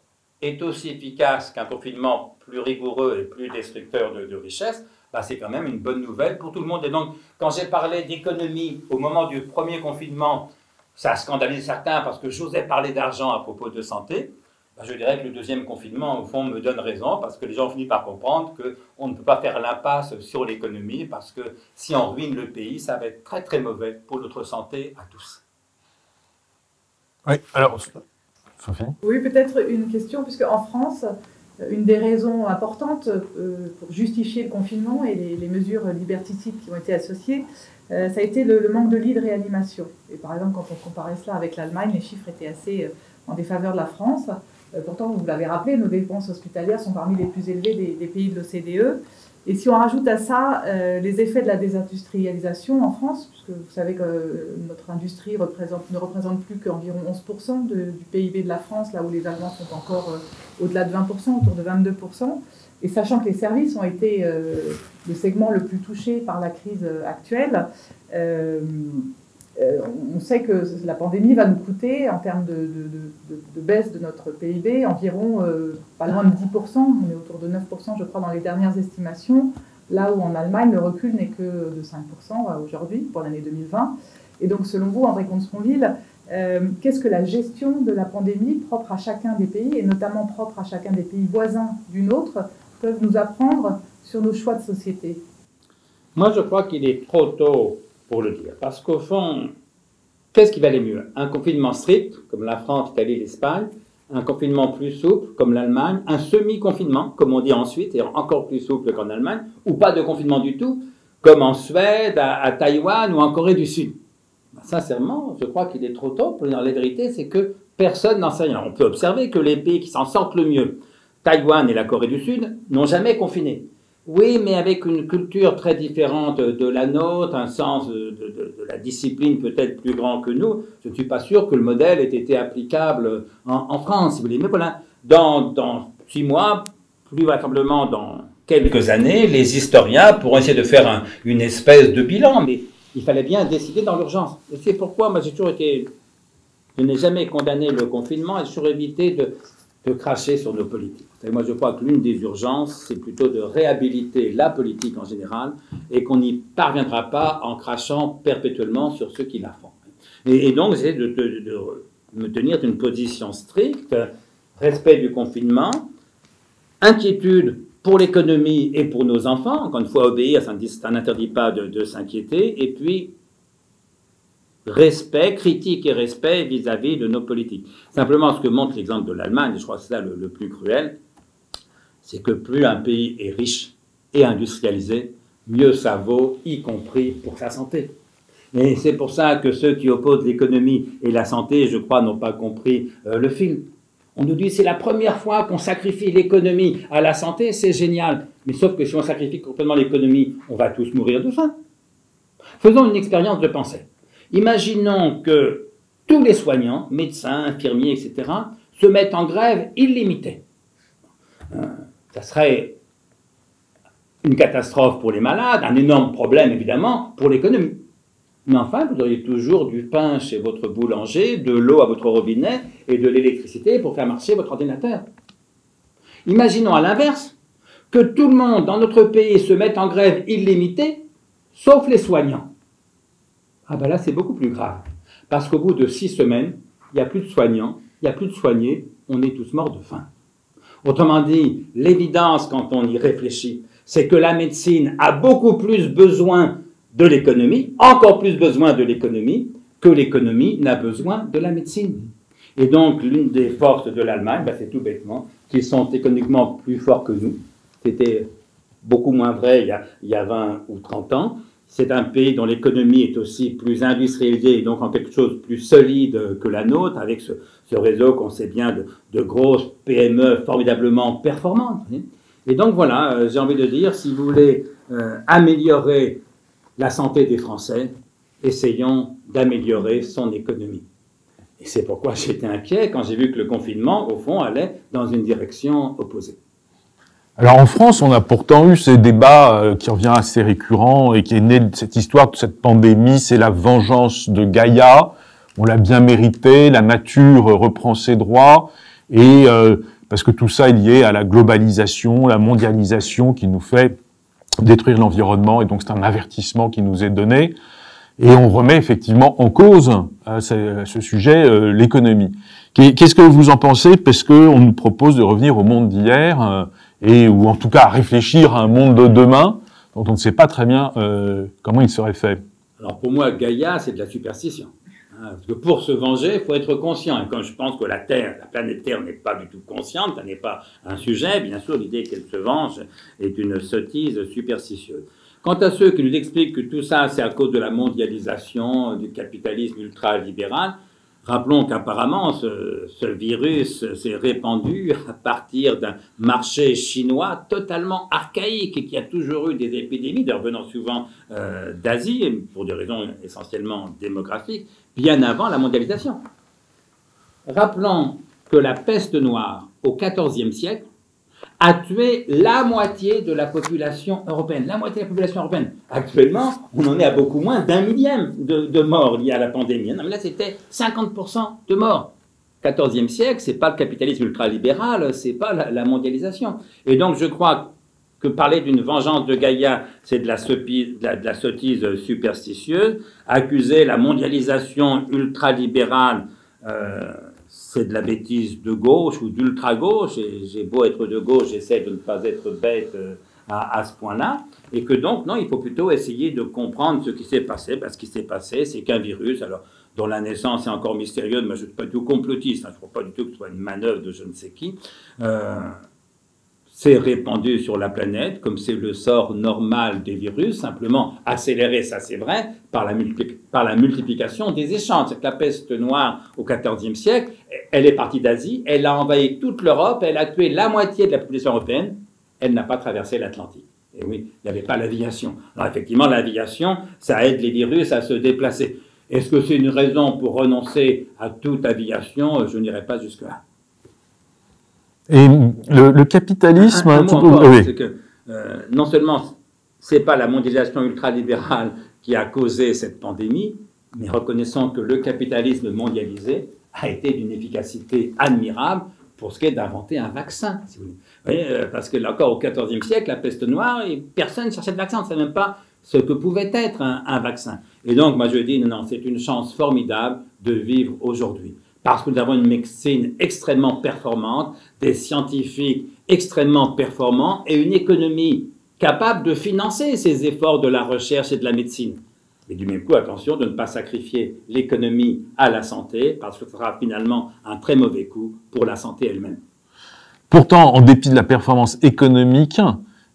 est aussi efficace qu'un confinement plus rigoureux et plus destructeur de richesse, bah c'est quand même une bonne nouvelle pour tout le monde. Et donc, quand j'ai parlé d'économie au moment du premier confinement, ça a scandalisé certains parce que j'osais parler d'argent à propos de santé. Bah, je dirais que le deuxième confinement, au fond, me donne raison, parce que les gens finissent par comprendre qu'on ne peut pas faire l'impasse sur l'économie, parce que si on ruine le pays, ça va être très très mauvais pour notre santé à tous. Oui, alors, Sophie? Oui, peut-être une question, puisque en France, une des raisons importantes pour justifier le confinement et les mesures liberticides qui ont été associées, ça a été le manque de lits de réanimation. Et par exemple, quand on comparait cela avec l'Allemagne, les chiffres étaient assez en défaveur de la France. Pourtant, vous l'avez rappelé, nos dépenses hospitalières sont parmi les plus élevées des pays de l'OCDE. Et si on rajoute à ça les effets de la désindustrialisation en France, puisque vous savez que notre industrie ne représente plus qu'environ 11% du PIB de la France, là où les Allemands sont encore au-delà de 20%, autour de 22%, et sachant que les services ont été le segment le plus touché par la crise actuelle, on sait que la pandémie va nous coûter, en termes de baisse de notre PIB, environ pas loin de 10%, on est autour de 9%, je crois, dans les dernières estimations, là où en Allemagne, le recul n'est que de 5% aujourd'hui, pour l'année 2020. Et donc, selon vous, André Comte-Sponville, qu'est-ce que la gestion de la pandémie propre à chacun des pays, et notamment propre à chacun des pays voisins du nôtre, peuvent nous apprendre sur nos choix de société? Moi, je crois qu'il est trop tôt pour le dire. Parce qu'au fond, qu'est-ce qui valait mieux? Un confinement strict, comme la France, l'Italie, l'Espagne, un confinement plus souple, comme l'Allemagne, un semi-confinement, comme on dit ensuite, et encore plus souple qu'en Allemagne, ou pas de confinement du tout, comme en Suède, à Taïwan ou en Corée du Sud. Sincèrement, je crois qu'il est trop tôt pour dire la vérité, c'est que personne n'en sait rien. On peut observer que les pays qui s'en sortent le mieux, Taïwan et la Corée du Sud, n'ont jamais confiné. Oui, mais avec une culture très différente de la nôtre, un sens de la discipline peut-être plus grand que nous, je ne suis pas sûr que le modèle ait été applicable en France, si vous voulez. Mais voilà, dans 6 mois, plus vraisemblablement dans quelques années, les historiens pourront essayer de faire une espèce de bilan, mais il fallait bien décider dans l'urgence. Et c'est pourquoi moi je n'ai jamais condamné le confinement et j'ai toujours évité de cracher sur nos politiques. Et moi, je crois que l'une des urgences, c'est plutôt de réhabiliter la politique en général et qu'on n'y parviendra pas en crachant perpétuellement sur ceux qui la font. Et donc, j'essaie de me tenir d'une position stricte, respect du confinement, inquiétude pour l'économie et pour nos enfants. Encore une fois, obéir, ça n'interdit pas de s'inquiéter. Et puis, respect, critique et respect vis-à-vis de nos politiques. Simplement, ce que montre l'exemple de l'Allemagne, et je crois que c'est ça le plus cruel, c'est que plus un pays est riche et industrialisé, mieux ça vaut, y compris pour sa santé. Et c'est pour ça que ceux qui opposent l'économie et la santé, je crois, n'ont pas compris le film. On nous dit c'est la première fois qu'on sacrifie l'économie à la santé, c'est génial. Mais sauf que si on sacrifie complètement l'économie, on va tous mourir de faim. Faisons une expérience de pensée. Imaginons que tous les soignants, médecins, infirmiers, etc., se mettent en grève illimitée. Ça serait une catastrophe pour les malades, un énorme problème évidemment pour l'économie. Mais enfin, vous auriez toujours du pain chez votre boulanger, de l'eau à votre robinet et de l'électricité pour faire marcher votre ordinateur. Imaginons à l'inverse que tout le monde dans notre pays se mette en grève illimitée, sauf les soignants. Ah ben là, c'est beaucoup plus grave. Parce qu'au bout de 6 semaines, il n'y a plus de soignants, il n'y a plus de soignés, on est tous morts de faim. Autrement dit, l'évidence, quand on y réfléchit, c'est que la médecine a beaucoup plus besoin de l'économie, encore plus besoin de l'économie, que l'économie n'a besoin de la médecine. Et donc, l'une des forces de l'Allemagne, c'est tout bêtement qu'ils sont économiquement plus forts que nous. C'était beaucoup moins vrai il y a 20 ou 30 ans. C'est un pays dont l'économie est aussi plus industrialisée et donc en quelque chose de plus solide que la nôtre, avec ce réseau qu'on sait bien de grosses PME formidablement performantes. Et donc voilà, j'ai envie de dire, si vous voulez améliorer la santé des Français, essayons d'améliorer son économie. Et c'est pourquoi j'étais inquiet quand j'ai vu que le confinement, au fond, allait dans une direction opposée. Alors en France, on a pourtant eu ces débats qui revient assez récurrent et qui est né de cette histoire de cette pandémie, c'est la vengeance de Gaïa, on l'a bien mérité, la nature reprend ses droits, et parce que tout ça est lié à la globalisation, la mondialisation qui nous fait détruire l'environnement, et donc c'est un avertissement qui nous est donné, et on remet effectivement en cause à ce sujet l'économie. Qu'est-ce que vous en pensez? Parce qu'on nous propose de revenir au monde d'hier, ou en tout cas à réfléchir à un monde de demain dont on ne sait pas très bien comment il serait fait. Alors pour moi, Gaïa, c'est de la superstition. Parce que pour se venger, il faut être conscient. Et quand je pense que la planète Terre n'est pas du tout consciente, ça n'est pas un sujet, bien sûr, l'idée qu'elle se venge est une sottise superstitieuse. Quant à ceux qui nous expliquent que tout ça, c'est à cause de la mondialisation, du capitalisme ultra-libéral, rappelons qu'apparemment, ce virus s'est répandu à partir d'un marché chinois totalement archaïque et qui a toujours eu des épidémies, d'ailleurs venant souvent d'Asie, pour des raisons essentiellement démographiques, bien avant la mondialisation. Rappelons que la peste noire, au XIVe siècle, a tué la moitié de la population européenne. La moitié de la population européenne. Actuellement, on en est à beaucoup moins d'1 millième de morts liés à la pandémie. Non, mais là, c'était 50% de morts. 14e siècle, c'est pas le capitalisme ultralibéral, c'est pas la mondialisation. Et donc, je crois que parler d'une vengeance de Gaïa, c'est de la sottise superstitieuse. Accuser la mondialisation ultralibérale, c'est de la bêtise de gauche ou d'ultra-gauche. Et j'ai beau être de gauche, j'essaie de ne pas être bête à ce point-là. Et que donc, non, il faut plutôt essayer de comprendre ce qui s'est passé. Parce que ce qui s'est passé, c'est qu'un virus, alors, dont la naissance est encore mystérieuse, mais je ne suis pas du tout complotiste, hein, je ne crois pas du tout que ce soit une manœuvre de je ne sais qui, s'est répandu sur la planète, comme c'est le sort normal des virus, simplement accéléré, ça c'est vrai, par la multiplication des échanges. C'est que la peste noire au XIVe siècle, elle est partie d'Asie, elle a envahi toute l'Europe, elle a tué la moitié de la population européenne, elle n'a pas traversé l'Atlantique. Et oui, il n'y avait pas l'aviation. Alors effectivement, l'aviation, ça aide les virus à se déplacer. Est-ce que c'est une raison pour renoncer à toute aviation? Je n'irai pas jusque-là. Et le capitalisme... Un mot encore, oui. C'est que non seulement c'est pas la mondialisation ultralibérale qui a causé cette pandémie, mais reconnaissons que le capitalisme mondialisé a été d'une efficacité admirable pour ce qui est d'inventer un vaccin. Si vous voyez, parce que là encore au XIVe siècle, la peste noire, personne ne cherchait de vaccin, on ne savait même pas ce que pouvait être un vaccin. Et donc, moi je dis, non, c'est une chance formidable de vivre aujourd'hui. Parce que nous avons une médecine extrêmement performante, des scientifiques extrêmement performants et une économie capable de financer ces efforts de la recherche et de la médecine. Mais du même coup, attention de ne pas sacrifier l'économie à la santé, parce que ce sera finalement un très mauvais coup pour la santé elle-même. Pourtant, en dépit de la performance économique,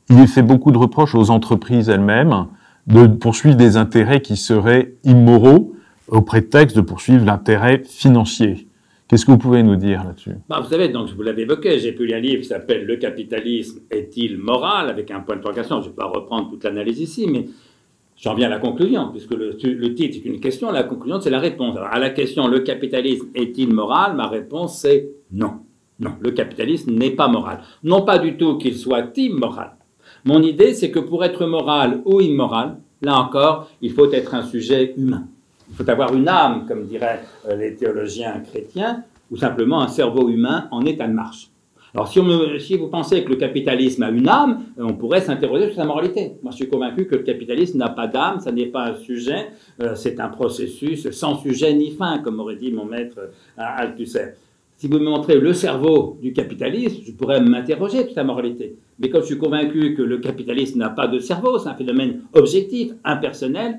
il est fait beaucoup de reproches aux entreprises elles-mêmes de poursuivre des intérêts qui seraient immoraux, au prétexte de poursuivre l'intérêt financier. Qu'est-ce que vous pouvez nous dire là-dessus? Vous savez, donc, je vous l'avais évoqué, j'ai lu un livre qui s'appelle « Le capitalisme est-il moral ?» avec un point d'interrogation. Je ne vais pas reprendre toute l'analyse ici, mais j'en viens à la conclusion, puisque le titre est une question, la conclusion c'est la réponse. Alors, à la question « Le capitalisme est-il moral ?» ma réponse c'est non. Non, le capitalisme n'est pas moral. Non pas du tout qu'il soit immoral. Mon idée, c'est que pour être moral ou immoral, là encore, il faut être un sujet humain. Il faut avoir une âme, comme diraient les théologiens chrétiens, ou simplement un cerveau humain en état de marche. Alors si vous pensez que le capitalisme a une âme, on pourrait s'interroger sur sa moralité. Moi je suis convaincu que le capitalisme n'a pas d'âme, ça n'est pas un sujet, c'est un processus sans sujet ni fin, comme aurait dit mon maître Althusser. Si vous me montrez le cerveau du capitalisme, je pourrais m'interroger sur sa moralité. Mais comme je suis convaincu que le capitalisme n'a pas de cerveau, c'est un phénomène objectif, impersonnel,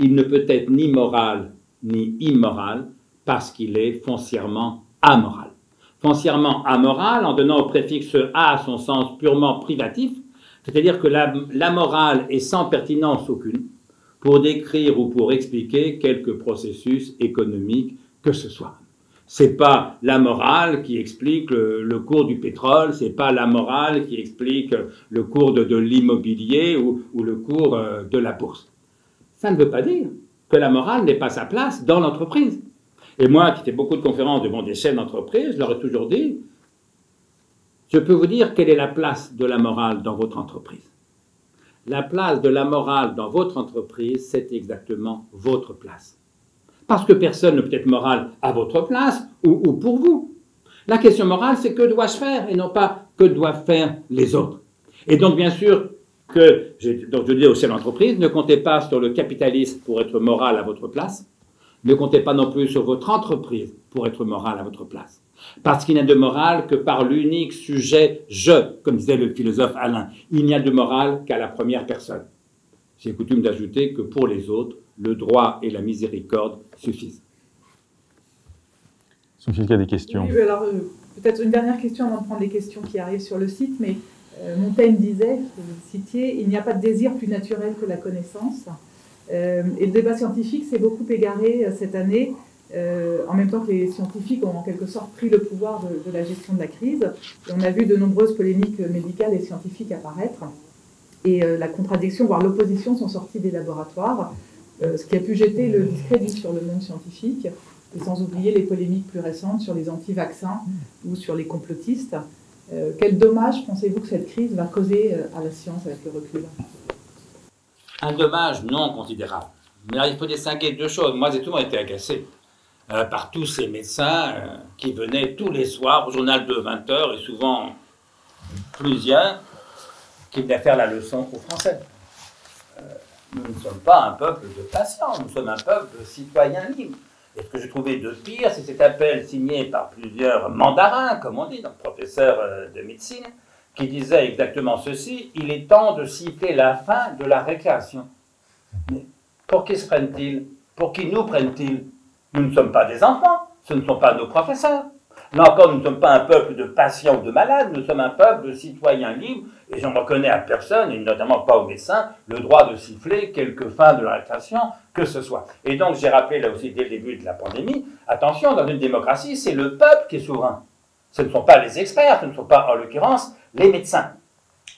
il ne peut être ni moral ni immoral parce qu'il est foncièrement amoral. Foncièrement amoral en donnant au préfixe « a » son sens purement privatif, c'est-à-dire que la morale est sans pertinence aucune pour décrire ou pour expliquer quelque processus économique que ce soit. C'est pas la morale qui explique le cours du pétrole, c'est pas la morale qui explique le cours de l'immobilier ou le cours de la bourse. Ça ne veut pas dire que la morale n'ait pas sa place dans l'entreprise. Et moi, qui fais beaucoup de conférences devant des chefs d'entreprise, je leur ai toujours dit, je peux vous dire quelle est la place de la morale dans votre entreprise. La place de la morale dans votre entreprise, c'est exactement votre place. Parce que personne ne peut être moral à votre place ou pour vous. La question morale, c'est que dois-je faire et non pas que doivent faire les autres. Et donc, bien sûr, je dis aux chefs d'entreprise, ne comptez pas sur le capitalisme pour être moral à votre place. Ne comptez pas non plus sur votre entreprise pour être moral à votre place. Parce qu'il n'y a de morale que par l'unique sujet « je », comme disait le philosophe Alain. Il n'y a de morale qu'à la première personne. J'ai coutume d'ajouter que pour les autres, le droit et la miséricorde suffisent. Sophie, il y a des questions. Oui, alors peut-être une dernière question avant de prendre les questions qui arrivent sur le site, mais Montaigne disait, vous le citiez, il n'y a pas de désir plus naturel que la connaissance. Et le débat scientifique s'est beaucoup égaré cette année, en même temps que les scientifiques ont en quelque sorte pris le pouvoir de la gestion de la crise. Et on a vu de nombreuses polémiques médicales et scientifiques apparaître. Et la contradiction, voire l'opposition, sont sorties des laboratoires, ce qui a pu jeter le discrédit sur le monde scientifique, et sans oublier les polémiques plus récentes sur les anti-vaccins ou sur les complotistes. Quel dommage pensez-vous que cette crise va causer à la science avec le recul? Un dommage non considérable. Mais il faut distinguer deux choses. Moi, j'ai toujours été agacé par tous ces médecins qui venaient tous les soirs au journal de 20h, et souvent plusieurs, qui venait faire la leçon aux Français. Nous ne sommes pas un peuple de patients, nous sommes un peuple de citoyens libres. Et ce que j'ai trouvé de pire, c'est cet appel signé par plusieurs mandarins, comme on dit, donc professeurs de médecine, qui disait exactement ceci: il est temps de siffler la fin de la récréation. Mais pour qui se prennent-ils? Pour qui nous prennent-ils? Nous ne sommes pas des enfants, ce ne sont pas nos professeurs. Là encore, nous ne sommes pas un peuple de patients ou de malades, nous sommes un peuple de citoyens libres, et je ne reconnais à personne, et notamment pas aux médecins, le droit de siffler quelque fin de la récréation que ce soit. Et donc, j'ai rappelé là aussi dès le début de la pandémie, attention, dans une démocratie, c'est le peuple qui est souverain. Ce ne sont pas les experts, ce ne sont pas, en l'occurrence, les médecins.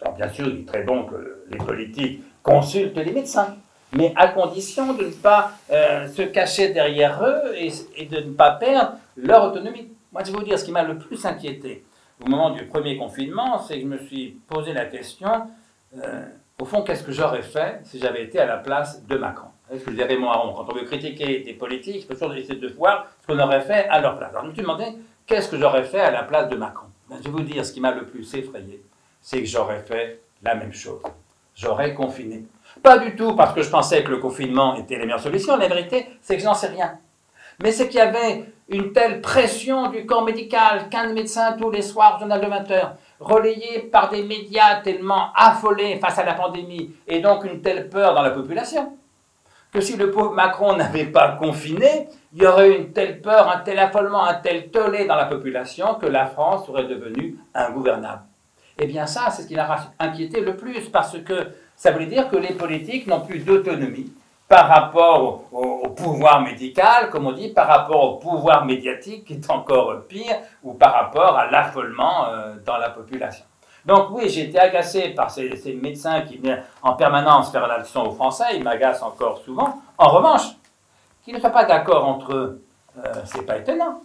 Alors, bien sûr, il est très bon que les politiques consultent les médecins, mais à condition de ne pas se cacher derrière eux et de ne pas perdre leur autonomie. Moi, je vais vous dire, ce qui m'a le plus inquiété au moment du premier confinement, c'est que je me suis posé la question, au fond, qu'est-ce que j'aurais fait si j'avais été à la place de Macron? Est-ce que vous avez mon arôme? Quand on veut critiquer des politiques, il faut toujours essayer de voir ce qu'on aurait fait à leur place. Alors, je me suis demandé, qu'est-ce que j'aurais fait à la place de Macron? Ben, je vais vous dire, ce qui m'a le plus effrayé, c'est que j'aurais fait la même chose. J'aurais confiné. Pas du tout parce que je pensais que le confinement était la meilleure solution. La vérité, c'est que je n'en sais rien. Mais c'est qu'il y avait une telle pression du corps médical, 15 médecins tous les soirs, journal de 20 heures, relayés par des médias tellement affolés face à la pandémie, et donc une telle peur dans la population, que si le pauvre Macron n'avait pas confiné, il y aurait une telle peur, un tel affolement, un tel tollé dans la population que la France serait devenue ingouvernable. Eh bien ça, c'est ce qui l'a inquiété le plus, parce que ça voulait dire que les politiques n'ont plus d'autonomie par rapport au pouvoir médical, comme on dit, par rapport au pouvoir médiatique, qui est encore pire, ou par rapport à l'affolement dans la population. Donc oui, j'ai été agacé par ces médecins qui viennent en permanence faire la leçon aux Français, ils m'agacent encore souvent. En revanche, qu'ils ne soient pas d'accord entre eux, c'est pas étonnant.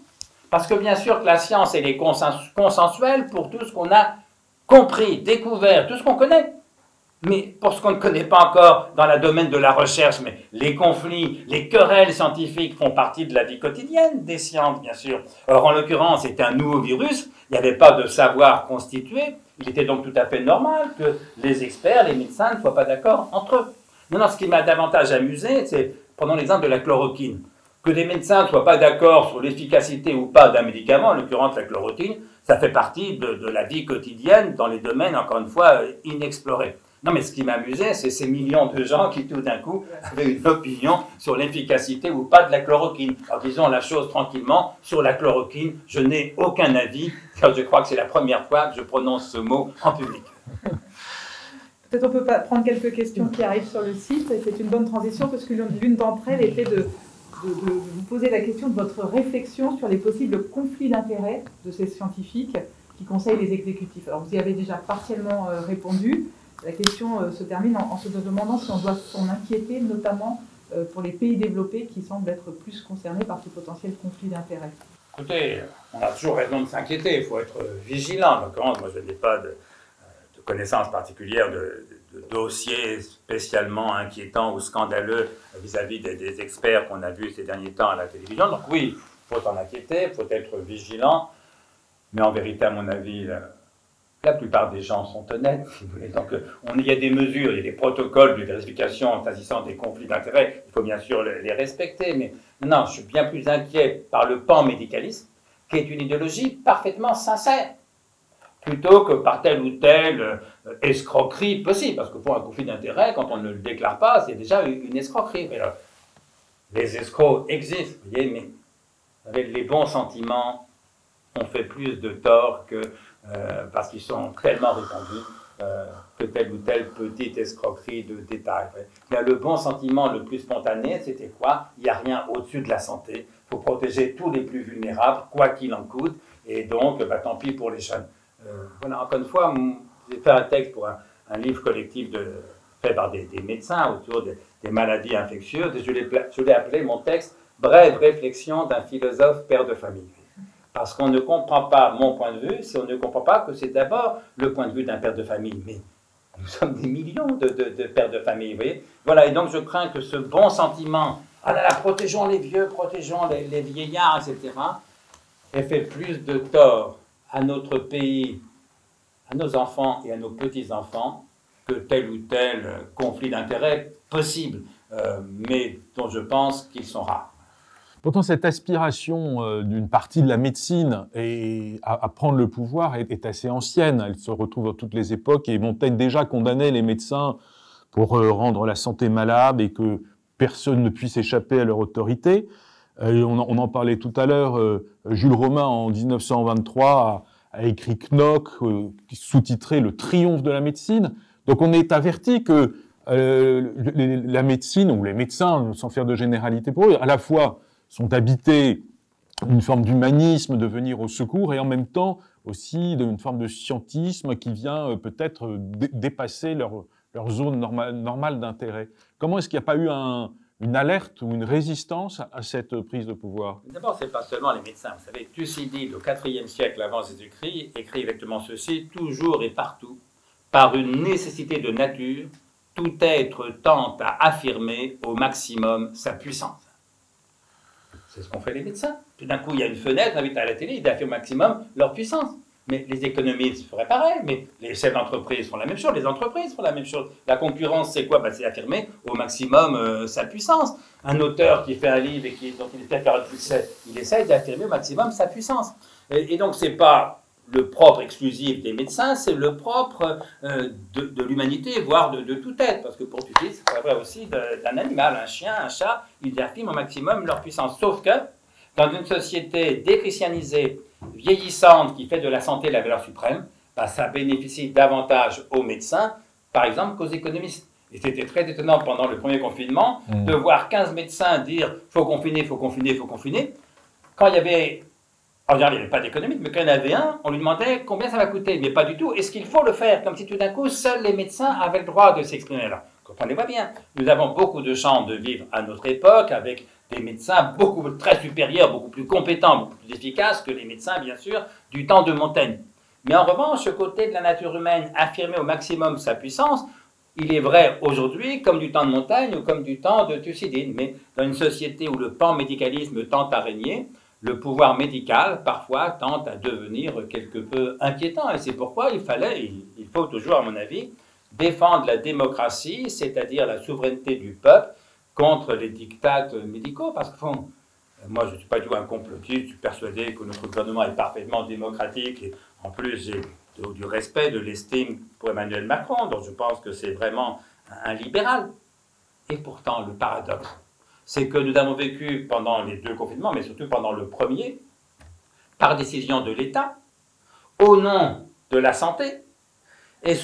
Parce que bien sûr que la science, elle est consensuelle pour tout ce qu'on a compris, découvert, tout ce qu'on connaît. Mais pour ce qu'on ne connaît pas encore dans le domaine de la recherche, mais les conflits, les querelles scientifiques font partie de la vie quotidienne des sciences, bien sûr. Or, en l'occurrence, c'était un nouveau virus, il n'y avait pas de savoir constitué, il était donc tout à fait normal que les experts, les médecins ne soient pas d'accord entre eux. Non, ce qui m'a davantage amusé, c'est, prenons l'exemple de la chloroquine, que des médecins ne soient pas d'accord sur l'efficacité ou pas d'un médicament, en l'occurrence la chloroquine, ça fait partie de la vie quotidienne dans les domaines, encore une fois, inexplorés. Non, mais ce qui m'amusait, c'est ces millions de gens qui, tout d'un coup, avaient une opinion sur l'efficacité ou pas de la chloroquine. Alors, disons la chose tranquillement, sur la chloroquine, je n'ai aucun avis, car je crois que c'est la première fois que je prononce ce mot en public. Peut-être on peut prendre quelques questions qui arrivent sur le site, et c'est une bonne transition, parce que l'une d'entre elles était de vous poser la question de votre réflexion sur les possibles conflits d'intérêts de ces scientifiques qui conseillent les exécutifs. Alors, vous y avez déjà partiellement répondu. La question se termine en se demandant si on doit s'en inquiéter, notamment pour les pays développés qui semblent être plus concernés par ce potentiel conflit d'intérêts. Écoutez, on a toujours raison de s'inquiéter, il faut être vigilant. En l'occurrence, moi je n'ai pas de connaissances particulières de dossiers spécialement inquiétants ou scandaleux vis-à-vis des experts qu'on a vus ces derniers temps à la télévision. Donc oui, il faut s'en inquiéter, il faut être vigilant, mais en vérité, à mon avis, la plupart des gens sont honnêtes, si vous voulez. Donc, il y a des mesures, il y a des protocoles de vérification s'agissant des conflits d'intérêts. Il faut bien sûr les respecter, mais non, je suis bien plus inquiet par le pan-médicalisme, qui est une idéologie parfaitement sincère, plutôt que par telle ou telle escroquerie possible. Parce que pour un conflit d'intérêts, quand on ne le déclare pas, c'est déjà une escroquerie. Mais là, les escrocs existent, vous voyez, mais avec les bons sentiments, on fait plus de tort que... parce qu'ils sont tellement répandus que telle ou telle petite escroquerie de détail. Le bon sentiment le plus spontané, c'était quoi? Il n'y a rien au-dessus de la santé. Il faut protéger tous les plus vulnérables, quoi qu'il en coûte, et donc, tant pis pour les jeunes. Voilà, encore une fois, j'ai fait un texte pour un livre collectif fait par des médecins autour des maladies infectieuses, et je l'ai appelé mon texte « Brève réflexion d'un philosophe père de famille ». Parce qu'on ne comprend pas mon point de vue, si on ne comprend pas que c'est d'abord le point de vue d'un père de famille. Mais nous sommes des millions de pères de famille, vous voyez. Voilà, et donc je crains que ce bon sentiment, ah là là, protégeons les vieux, protégeons les vieillards, etc., ait fait plus de tort à notre pays, à nos enfants et à nos petits-enfants, que tel ou tel conflit d'intérêts possible, mais dont je pense qu'ils sont rares. Pourtant, cette aspiration d'une partie de la médecine à prendre le pouvoir est assez ancienne. Elle se retrouve dans toutes les époques et Montaigne déjà condamnait les médecins pour rendre la santé malade et que personne ne puisse échapper à leur autorité. On en parlait tout à l'heure, Jules Romain en 1923 a écrit Knock, sous-titré « Le triomphe de la médecine ». Donc on est averti que la médecine, ou les médecins, sans faire de généralité pour eux, à la fois sont habités d'une forme d'humanisme, de venir au secours, et en même temps aussi d'une forme de scientisme qui vient peut-être dépasser leur zone normale d'intérêt. Comment est-ce qu'il n'y a pas eu une alerte ou une résistance à cette prise de pouvoir? D'abord, ce n'est pas seulement les médecins. Vous savez, Thucydide, au IVe siècle avant Jésus-Christ, écrit exactement ceci: « Toujours et partout, par une nécessité de nature, tout être tente à affirmer au maximum sa puissance. » C'est ce qu'ont fait les médecins. Tout d'un coup, il y a une fenêtre, on invite à la télé, ils affirment au maximum leur puissance. Mais les économistes feraient pareil, mais les chefs d'entreprise font la même chose, les entreprises font la même chose. La concurrence, c'est quoi? C'est affirmer au maximum sa puissance. Un auteur qui fait un livre et dont il espère faire un succès, il essaye d'affirmer au maximum sa puissance. Et donc, ce n'est pas le propre exclusif des médecins, c'est le propre de l'humanité, voire de tout être. Parce que pour Thucydide, c'est vrai aussi d'un animal, un chien, un chat, ils affirment au maximum leur puissance. Sauf que, dans une société déchristianisée, vieillissante, qui fait de la santé la valeur suprême, ça bénéficie davantage aux médecins, par exemple, qu'aux économistes. Et c'était très étonnant pendant le premier confinement de voir 15 médecins dire « faut confiner, faut confiner, faut confiner ». Quand il y avait, en général, il n'y avait pas d'économiste, mais quand il y en avait un, on lui demandait combien ça va coûter. Mais pas du tout. Est-ce qu'il faut le faire? Comme si tout d'un coup, seuls les médecins avaient le droit de s'exprimer. Alors, comprenez-moi bien, nous avons beaucoup de chance de vivre à notre époque avec des médecins très supérieurs, beaucoup plus compétents, beaucoup plus efficaces que les médecins, bien sûr, du temps de Montaigne. Mais en revanche, ce côté de la nature humaine, affirmer au maximum sa puissance, il est vrai aujourd'hui comme du temps de Montaigne ou comme du temps de Thucydide. Mais dans une société où le panmédicalisme tente à régner, le pouvoir médical, parfois, tente à devenir quelque peu inquiétant. Et c'est pourquoi il faut toujours, à mon avis, défendre la démocratie, c'est-à-dire la souveraineté du peuple, contre les dictats médicaux, parce que moi je ne suis pas du tout un complotiste, je suis persuadé que notre gouvernement est parfaitement démocratique, et en plus j'ai du respect, de l'estime pour Emmanuel Macron, donc je pense que c'est vraiment un libéral. Et pourtant, le paradoxe, c'est que nous avons vécu pendant les 2 confinements, mais surtout pendant le premier, par décision de l'État, au nom de la santé, et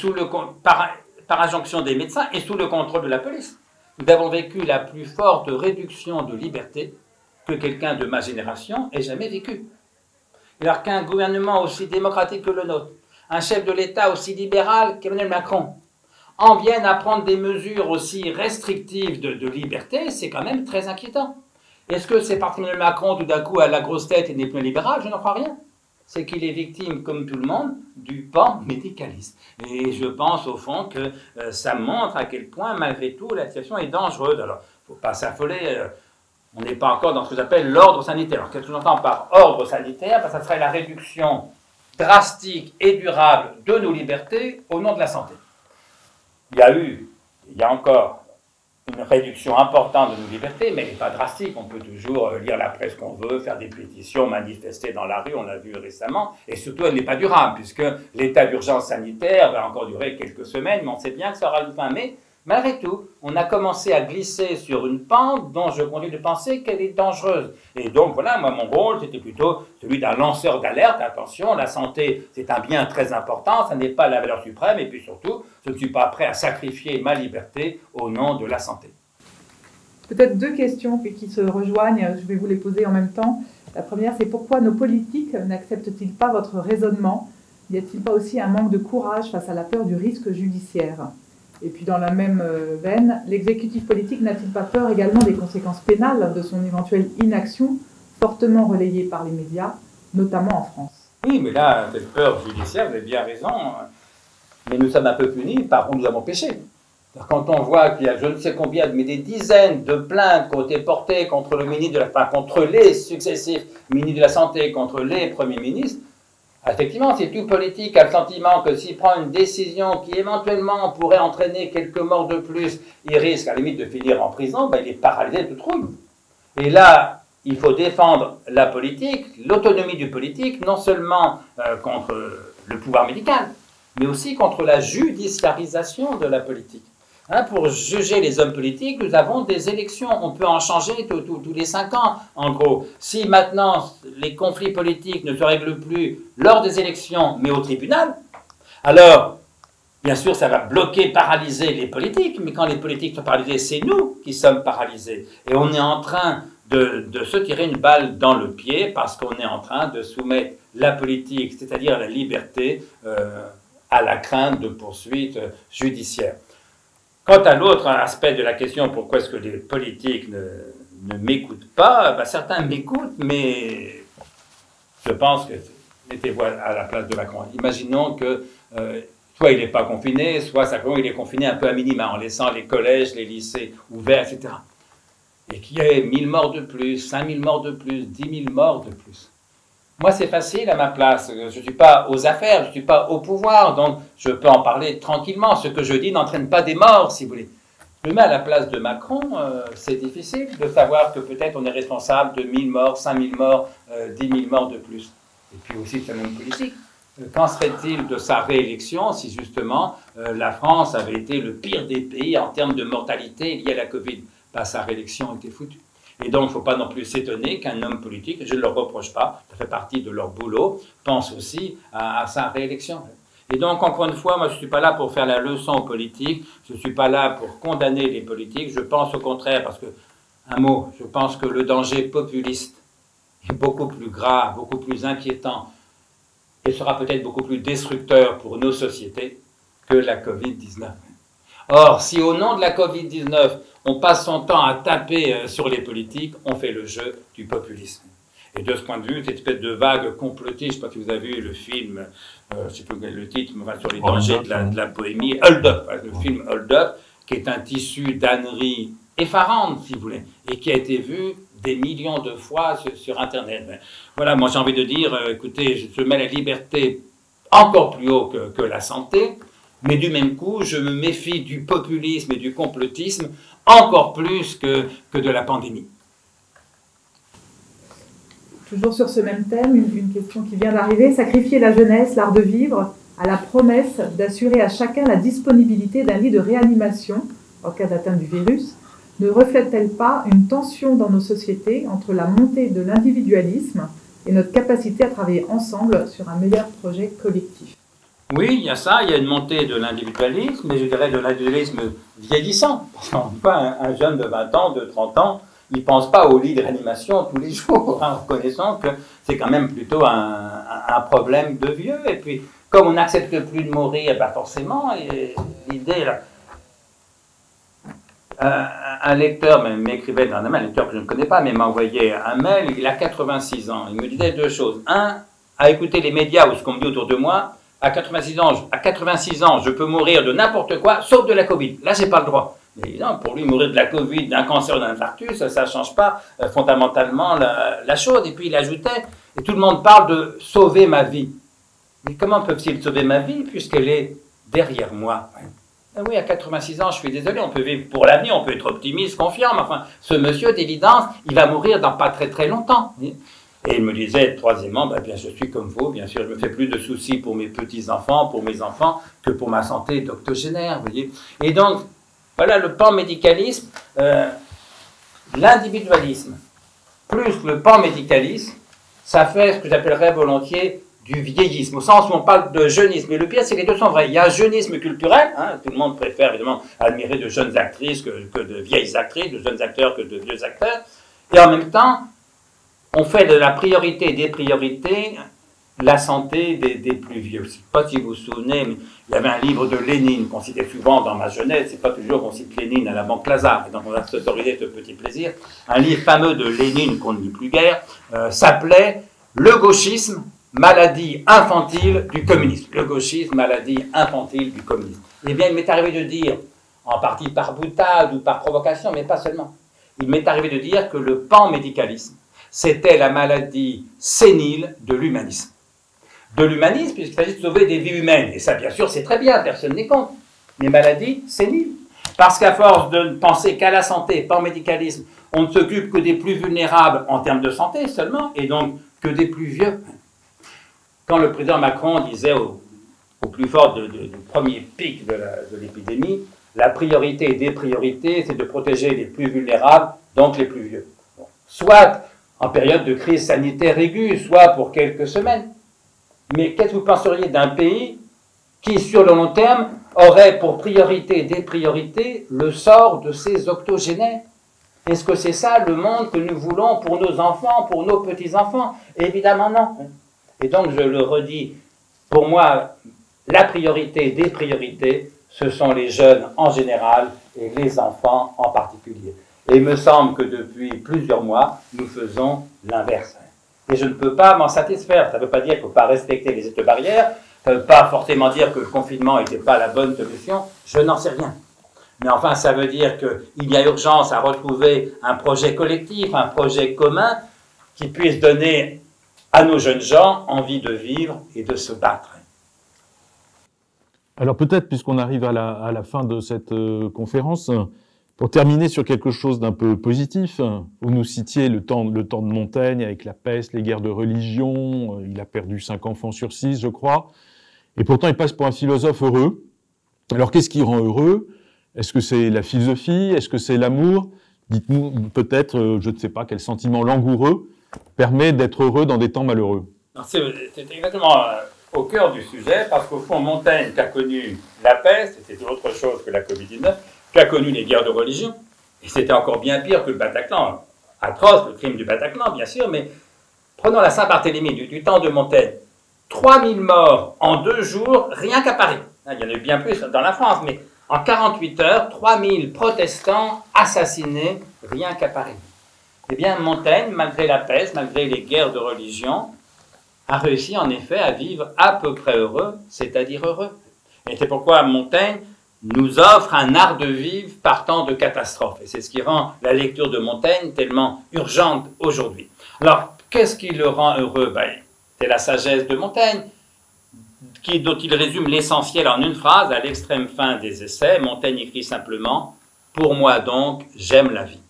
par injonction des médecins, et sous le contrôle de la police. Nous avons vécu la plus forte réduction de liberté que quelqu'un de ma génération ait jamais vécu. Alors qu'un gouvernement aussi démocratique que le nôtre, un chef de l'État aussi libéral qu'Emmanuel Macron, en viennent à prendre des mesures aussi restrictives de liberté, c'est quand même très inquiétant. Est-ce que c'est parce qu'Emmanuel Macron, tout d'un coup, a la grosse tête et n'est plus libéral? Je n'en crois rien. C'est qu'il est victime, comme tout le monde, du panmédicalisme. Et je pense, au fond, que ça montre à quel point, malgré tout, la situation est dangereuse. Alors, il ne faut pas s'affoler, on n'est pas encore dans ce que j'appelle l'ordre sanitaire. Alors, qu'est-ce que j'entends par ordre sanitaire? Ça serait la réduction drastique et durable de nos libertés au nom de la santé. Il y a encore une réduction importante de nos libertés, mais elle n'est pas drastique. On peut toujours lire la presse qu'on veut, faire des pétitions, manifester dans la rue, on l'a vu récemment, et surtout elle n'est pas durable, puisque l'état d'urgence sanitaire va encore durer quelques semaines, mais on sait bien que ça aura une fin. Mais malgré tout, on a commencé à glisser sur une pente dont je continue de penser qu'elle est dangereuse. Et donc voilà, moi mon rôle, c'était plutôt celui d'un lanceur d'alerte. Attention, la santé, c'est un bien très important, ça n'est pas la valeur suprême, et puis surtout, je ne suis pas prêt à sacrifier ma liberté au nom de la santé. Peut-être 2 questions qui se rejoignent, je vais vous les poser en même temps. La première, c'est pourquoi nos politiques n'acceptent-ils pas votre raisonnement? Y a-t-il pas aussi un manque de courage face à la peur du risque judiciaire? Et puis dans la même veine, l'exécutif politique n'a-t-il pas peur également des conséquences pénales de son éventuelle inaction, fortement relayée par les médias, notamment en France? Oui, mais là, cette peur judiciaire, vous avez bien raison, mais nous sommes un peu punis par où nous avons péché. Quand on voit qu'il y a je ne sais combien, mais des dizaines de plaintes qui ont été portées contre le ministre contre les successifs ministres de la Santé, contre les premiers ministres, Effectivement, si tout politique a le sentiment que s'il prend une décision qui éventuellement pourrait entraîner quelques morts de plus, il risque à la limite de finir en prison, ben, il est paralysé de trouille. Et là, il faut défendre la politique, l'autonomie du politique, non seulement contre le pouvoir médical, mais aussi contre la judiciarisation de la politique. Hein, pour juger les hommes politiques, nous avons des élections. On peut en changer tous les 5 ans, en gros. Si maintenant les conflits politiques ne se règlent plus lors des élections, mais au tribunal, alors, bien sûr, ça va bloquer, paralyser les politiques. Mais quand les politiques sont paralysés, c'est nous qui sommes paralysés. Et on est en train de se tirer une balle dans le pied parce qu'on est en train de soumettre la politique, c'est-à-dire la liberté, à la crainte de poursuites judiciaires. Quant à l'autre aspect de la question, pourquoi est-ce que les politiques ne m'écoutent pas, ben certains m'écoutent, mais je pense que mettez-vous à la place de Macron. Imaginons que soit il n'est pas confiné, soit simplement il est confiné un peu à minima, en laissant les collèges, les lycées ouverts, etc. Et qu'il y ait 1000 morts de plus, 5000 morts de plus, 10 000 morts de plus. Moi, c'est facile à ma place. Je ne suis pas aux affaires, je ne suis pas au pouvoir, donc je peux en parler tranquillement. Ce que je dis n'entraîne pas des morts, si vous voulez. Je me mets à la place de Macron, c'est difficile de savoir que peut-être on est responsable de 1000 morts, 5000 morts, 10 000 morts de plus. Et puis aussi, c'est un homme politique. Qu'en serait-il de sa réélection si justement la France avait été le pire des pays en termes de mortalité liée à la Covid? Ben, sa réélection était foutue. Et donc, il ne faut pas non plus s'étonner qu'un homme politique, je ne leur reproche pas, ça fait partie de leur boulot, pense aussi à sa réélection. Et donc, encore une fois, moi, je ne suis pas là pour faire la leçon aux politiques, je ne suis pas là pour condamner les politiques, je pense au contraire, parce que, un mot, je pense que le danger populiste est beaucoup plus grave, beaucoup plus inquiétant, et sera peut-être beaucoup plus destructeur pour nos sociétés que la Covid-19. Or, si au nom de la Covid-19, on passe son temps à taper sur les politiques, on fait le jeu du populisme. Et de ce point de vue, cette espèce de vague complotiste, je ne sais pas si vous avez vu le film, je ne sais plus le titre, mais sur les dangers de la bohémie, Hold Up, le film Hold Up, qui est un tissu d'âneries effarantes, si vous voulez, et qui a été vu des millions de fois sur Internet. Voilà, moi j'ai envie de dire, écoutez, je mets la liberté encore plus haut que la santé, mais du même coup, je me méfie du populisme et du complotisme encore plus que de la pandémie. Toujours sur ce même thème, une question qui vient d'arriver. Sacrifier la jeunesse, l'art de vivre, à la promesse d'assurer à chacun la disponibilité d'un lit de réanimation en cas d'atteinte du virus, ne reflète-t-elle pas une tension dans nos sociétés entre la montée de l'individualisme et notre capacité à travailler ensemble sur un meilleur projet collectif? Oui, il y a ça, il y a une montée de l'individualisme, mais je dirais de l'individualisme vieillissant. Parce qu'on voit un jeune de 20 ans, de 30 ans, il ne pense pas au lit de réanimation tous les jours, en reconnaissant que c'est quand même plutôt un problème de vieux. Et puis, comme on n'accepte plus de mourir, ben forcément, l'idée là. Un lecteur m'écrivait dans un mail, un lecteur que je ne connais pas, mais m'a envoyé un mail, il a 86 ans. Il me disait 2 choses. Un, à écouter les médias ou ce qu'on me dit autour de moi, à 86 ans, je peux mourir de n'importe quoi, sauf de la Covid. Là, j'ai pas le droit. Mais évidemment, pour lui, mourir de la Covid, d'un cancer ou d'un infarctus, ça ne change pas fondamentalement la chose. Et puis, il ajoutait, et tout le monde parle de sauver ma vie. Mais comment peuvent-ils sauver ma vie puisqu'elle est derrière moi? Oui, à 86 ans, je suis désolé, on peut vivre pour l'avenir, on peut être optimiste, confiant, mais enfin, ce monsieur, d'évidence, il va mourir dans pas très très longtemps. Et il me disait, troisièmement, bien, je suis comme vous, bien sûr, je me fais plus de soucis pour mes petits-enfants, pour mes enfants, que pour ma santé d'octogénaire, vous voyez. Et donc, voilà, le panmédicalisme, l'individualisme, plus le panmédicalisme, ça fait ce que j'appellerais volontiers du vieillisme, au sens où on parle de jeunisme. Mais le pire, c'est que les deux sont vrais. Il y a un jeunisme culturel, hein, tout le monde préfère évidemment admirer de jeunes actrices que de vieilles actrices, de jeunes acteurs que de vieux acteurs. Et en même temps, on fait de la priorité des priorités la santé des plus vieux. Je ne sais pas si vous vous souvenez, mais il y avait un livre de Lénine qu'on citait souvent dans ma jeunesse, c'est pas toujours qu'on cite Lénine à la Banque Lazare, et donc on va s'autoriser ce petit plaisir. Un livre fameux de Lénine qu'on ne lit plus guère, s'appelait « Le gauchisme, maladie infantile du communisme ». Le gauchisme, maladie infantile du communisme. Eh bien, il m'est arrivé de dire, en partie par boutade ou par provocation, mais pas seulement, il m'est arrivé de dire que le panmédicalisme, c'était la maladie sénile de l'humanisme. de l'humanisme, puisqu'il s'agit de sauver des vies humaines. Et ça, bien sûr, c'est très bien, personne n'est contre. Les maladies, c'est nul. Parce qu'à force de ne penser qu'à la santé, pas au médicalisme, on ne s'occupe que des plus vulnérables en termes de santé seulement, et donc que des plus vieux. Quand le président Macron disait au plus fort du premier pic de l'épidémie, la priorité des priorités, c'est de protéger les plus vulnérables, donc les plus vieux. Bon. Soit en période de crise sanitaire aiguë, soit pour quelques semaines. Mais qu'est-ce que vous penseriez d'un pays qui, sur le long terme, aurait pour priorité des priorités le sort de ses octogénaires? Est-ce que c'est ça le monde que nous voulons pour nos enfants, pour nos petits-enfants? Évidemment non. Et donc, je le redis, pour moi, la priorité des priorités, ce sont les jeunes en général et les enfants en particulier. Et il me semble que depuis plusieurs mois, nous faisons l'inverse. Et je ne peux pas m'en satisfaire. Ça ne veut pas dire qu'il ne faut pas respecter les gestes barrières, ça ne veut pas forcément dire que le confinement n'était pas la bonne solution, je n'en sais rien. Mais enfin, ça veut dire qu'il y a urgence à retrouver un projet collectif, un projet commun qui puisse donner à nos jeunes gens envie de vivre et de se battre. Alors peut-être, puisqu'on arrive à la fin de cette conférence, pour terminer sur quelque chose d'un peu positif, vous nous citiez le temps de Montaigne avec la peste, les guerres de religion, il a perdu 5 enfants sur 6, je crois, et pourtant il passe pour un philosophe heureux. Alors qu'est-ce qui rend heureux? Est-ce que c'est la philosophie? Est-ce que c'est l'amour? Dites-nous peut-être, je ne sais pas, quel sentiment langoureux permet d'être heureux dans des temps malheureux? C'est exactement au cœur du sujet, parce qu'au fond, Montaigne, qui a connu la peste, et c'était autre chose que la Covid-19, qui a connu les guerres de religion, et c'était encore bien pire que le Bataclan, atroce, le crime du Bataclan, bien sûr, mais prenons la Saint-Barthélemy du temps de Montaigne, 3000 morts en 2 jours, rien qu'à Paris. Il y en a eu bien plus dans la France, mais en 48 heures, 3000 protestants assassinés, rien qu'à Paris. Eh bien, Montaigne, malgré la peste, malgré les guerres de religion, a réussi en effet à vivre à peu près heureux, c'est-à-dire heureux. Et c'est pourquoi Montaigne nous offre un art de vivre partant de catastrophes. Et c'est ce qui rend la lecture de Montaigne tellement urgente aujourd'hui. Alors, qu'est-ce qui le rend heureux? C'est la sagesse de Montaigne, dont il résume l'essentiel en une phrase, à l'extrême fin des essais. Montaigne écrit simplement « Pour moi donc, j'aime la vie ».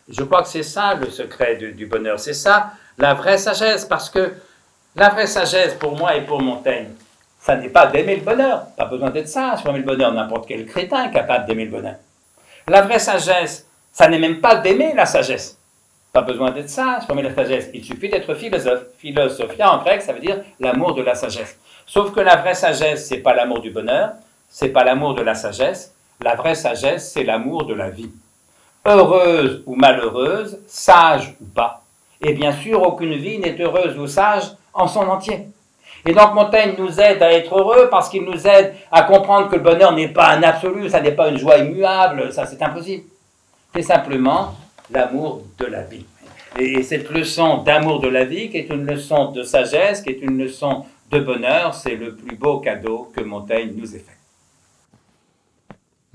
Je crois que c'est ça le secret du bonheur, c'est ça la vraie sagesse, parce que la vraie sagesse pour moi et pour Montaigne, ça n'est pas d'aimer le bonheur, pas besoin d'être sage pour aimer le bonheur, n'importe quel crétin est capable d'aimer le bonheur. La vraie sagesse, ça n'est même pas d'aimer la sagesse, pas besoin d'être sage pour aimer la sagesse, il suffit d'être philosophe. Philosophia en grec, ça veut dire l'amour de la sagesse. Sauf que la vraie sagesse, c'est pas l'amour du bonheur, c'est pas l'amour de la sagesse, la vraie sagesse, c'est l'amour de la vie. Heureuse ou malheureuse, sage ou pas. Et bien sûr, aucune vie n'est heureuse ou sage en son entier. Et donc Montaigne nous aide à être heureux parce qu'il nous aide à comprendre que le bonheur n'est pas un absolu, ça n'est pas une joie immuable, ça c'est impossible. C'est simplement l'amour de la vie. Et cette leçon d'amour de la vie, qui est une leçon de sagesse, qui est une leçon de bonheur, c'est le plus beau cadeau que Montaigne nous ait fait.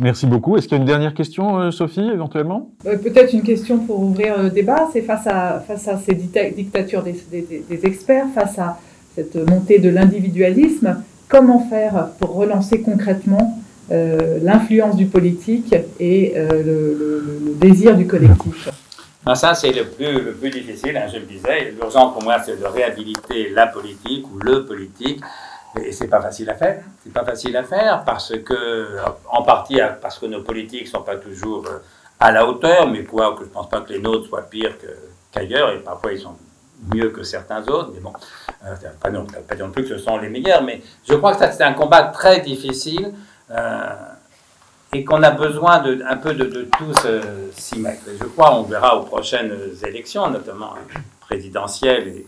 Merci beaucoup. Est-ce qu'il y a une dernière question, Sophie, éventuellement? Peut-être une question pour ouvrir le débat. C'est face à ces dictatures des experts, face à cette montée de l'individualisme, comment faire pour relancer concrètement l'influence du politique et le désir du collectif? Alors ça, c'est le plus difficile, je le disais. L'urgent pour moi, c'est de réhabiliter la politique ou le politique. Et c'est pas facile à faire. C'est pas facile à faire parce que, en partie, parce que nos politiques sont pas toujours à la hauteur, mais quoi, que je pense pas que les nôtres soient pires qu'ailleurs, et parfois ils sont mieux que certains autres, mais bon, pas non plus que ce sont les meilleurs, mais je crois que c'est un combat très difficile, et qu'on a besoin un peu de tous s'y mettre. Et je crois, on verra aux prochaines élections, notamment présidentielles et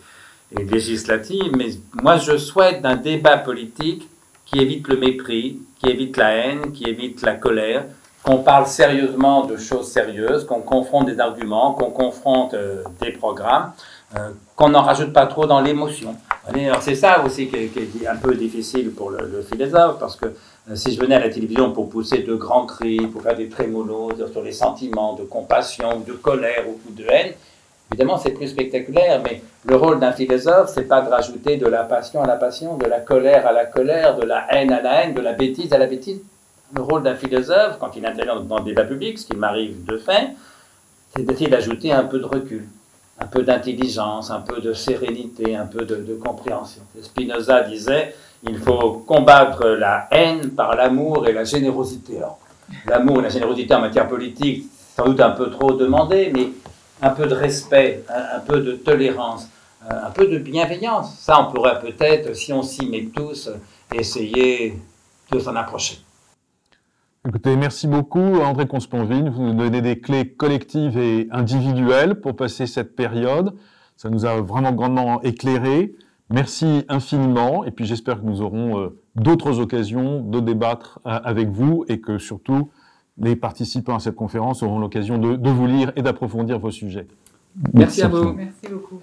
législatives, mais moi je souhaite un débat politique qui évite le mépris, qui évite la haine, qui évite la colère, qu'on parle sérieusement de choses sérieuses, qu'on confronte des arguments, qu'on confronte des programmes, qu'on n'en rajoute pas trop dans l'émotion. Alors c'est ça aussi qui est un peu difficile pour le philosophe, parce que si je venais à la télévision pour pousser de grands cris, pour faire des trémolos sur les sentiments de compassion, de colère ou de haine, Évidemment, c'est plus spectaculaire, mais le rôle d'un philosophe, c'est pas de rajouter de la passion à la passion, de la colère à la colère, de la haine à la haine, de la bêtise à la bêtise. Le rôle d'un philosophe, quand il intervient dans le débat public, ce qui m'arrive de faire, c'est d'essayer d'ajouter un peu de recul, un peu d'intelligence, un peu de sérénité, un peu de compréhension. Spinoza disait, il faut combattre la haine par l'amour et la générosité. Alors, l'amour et la générosité en matière politique, sans doute un peu trop demandé, mais un peu de respect, un peu de tolérance, un peu de bienveillance. Ça, on pourrait peut-être, si on s'y met tous, essayer de s'en approcher. Écoutez, merci beaucoup André Consponville. Vous nous donnez des clés collectives et individuelles pour passer cette période. Ça nous a vraiment grandement éclairé. Merci infiniment. Et puis j'espère que nous aurons d'autres occasions de débattre avec vous et que surtout les participants à cette conférence auront l'occasion de vous lire et d'approfondir vos sujets. Merci à vous. Merci beaucoup.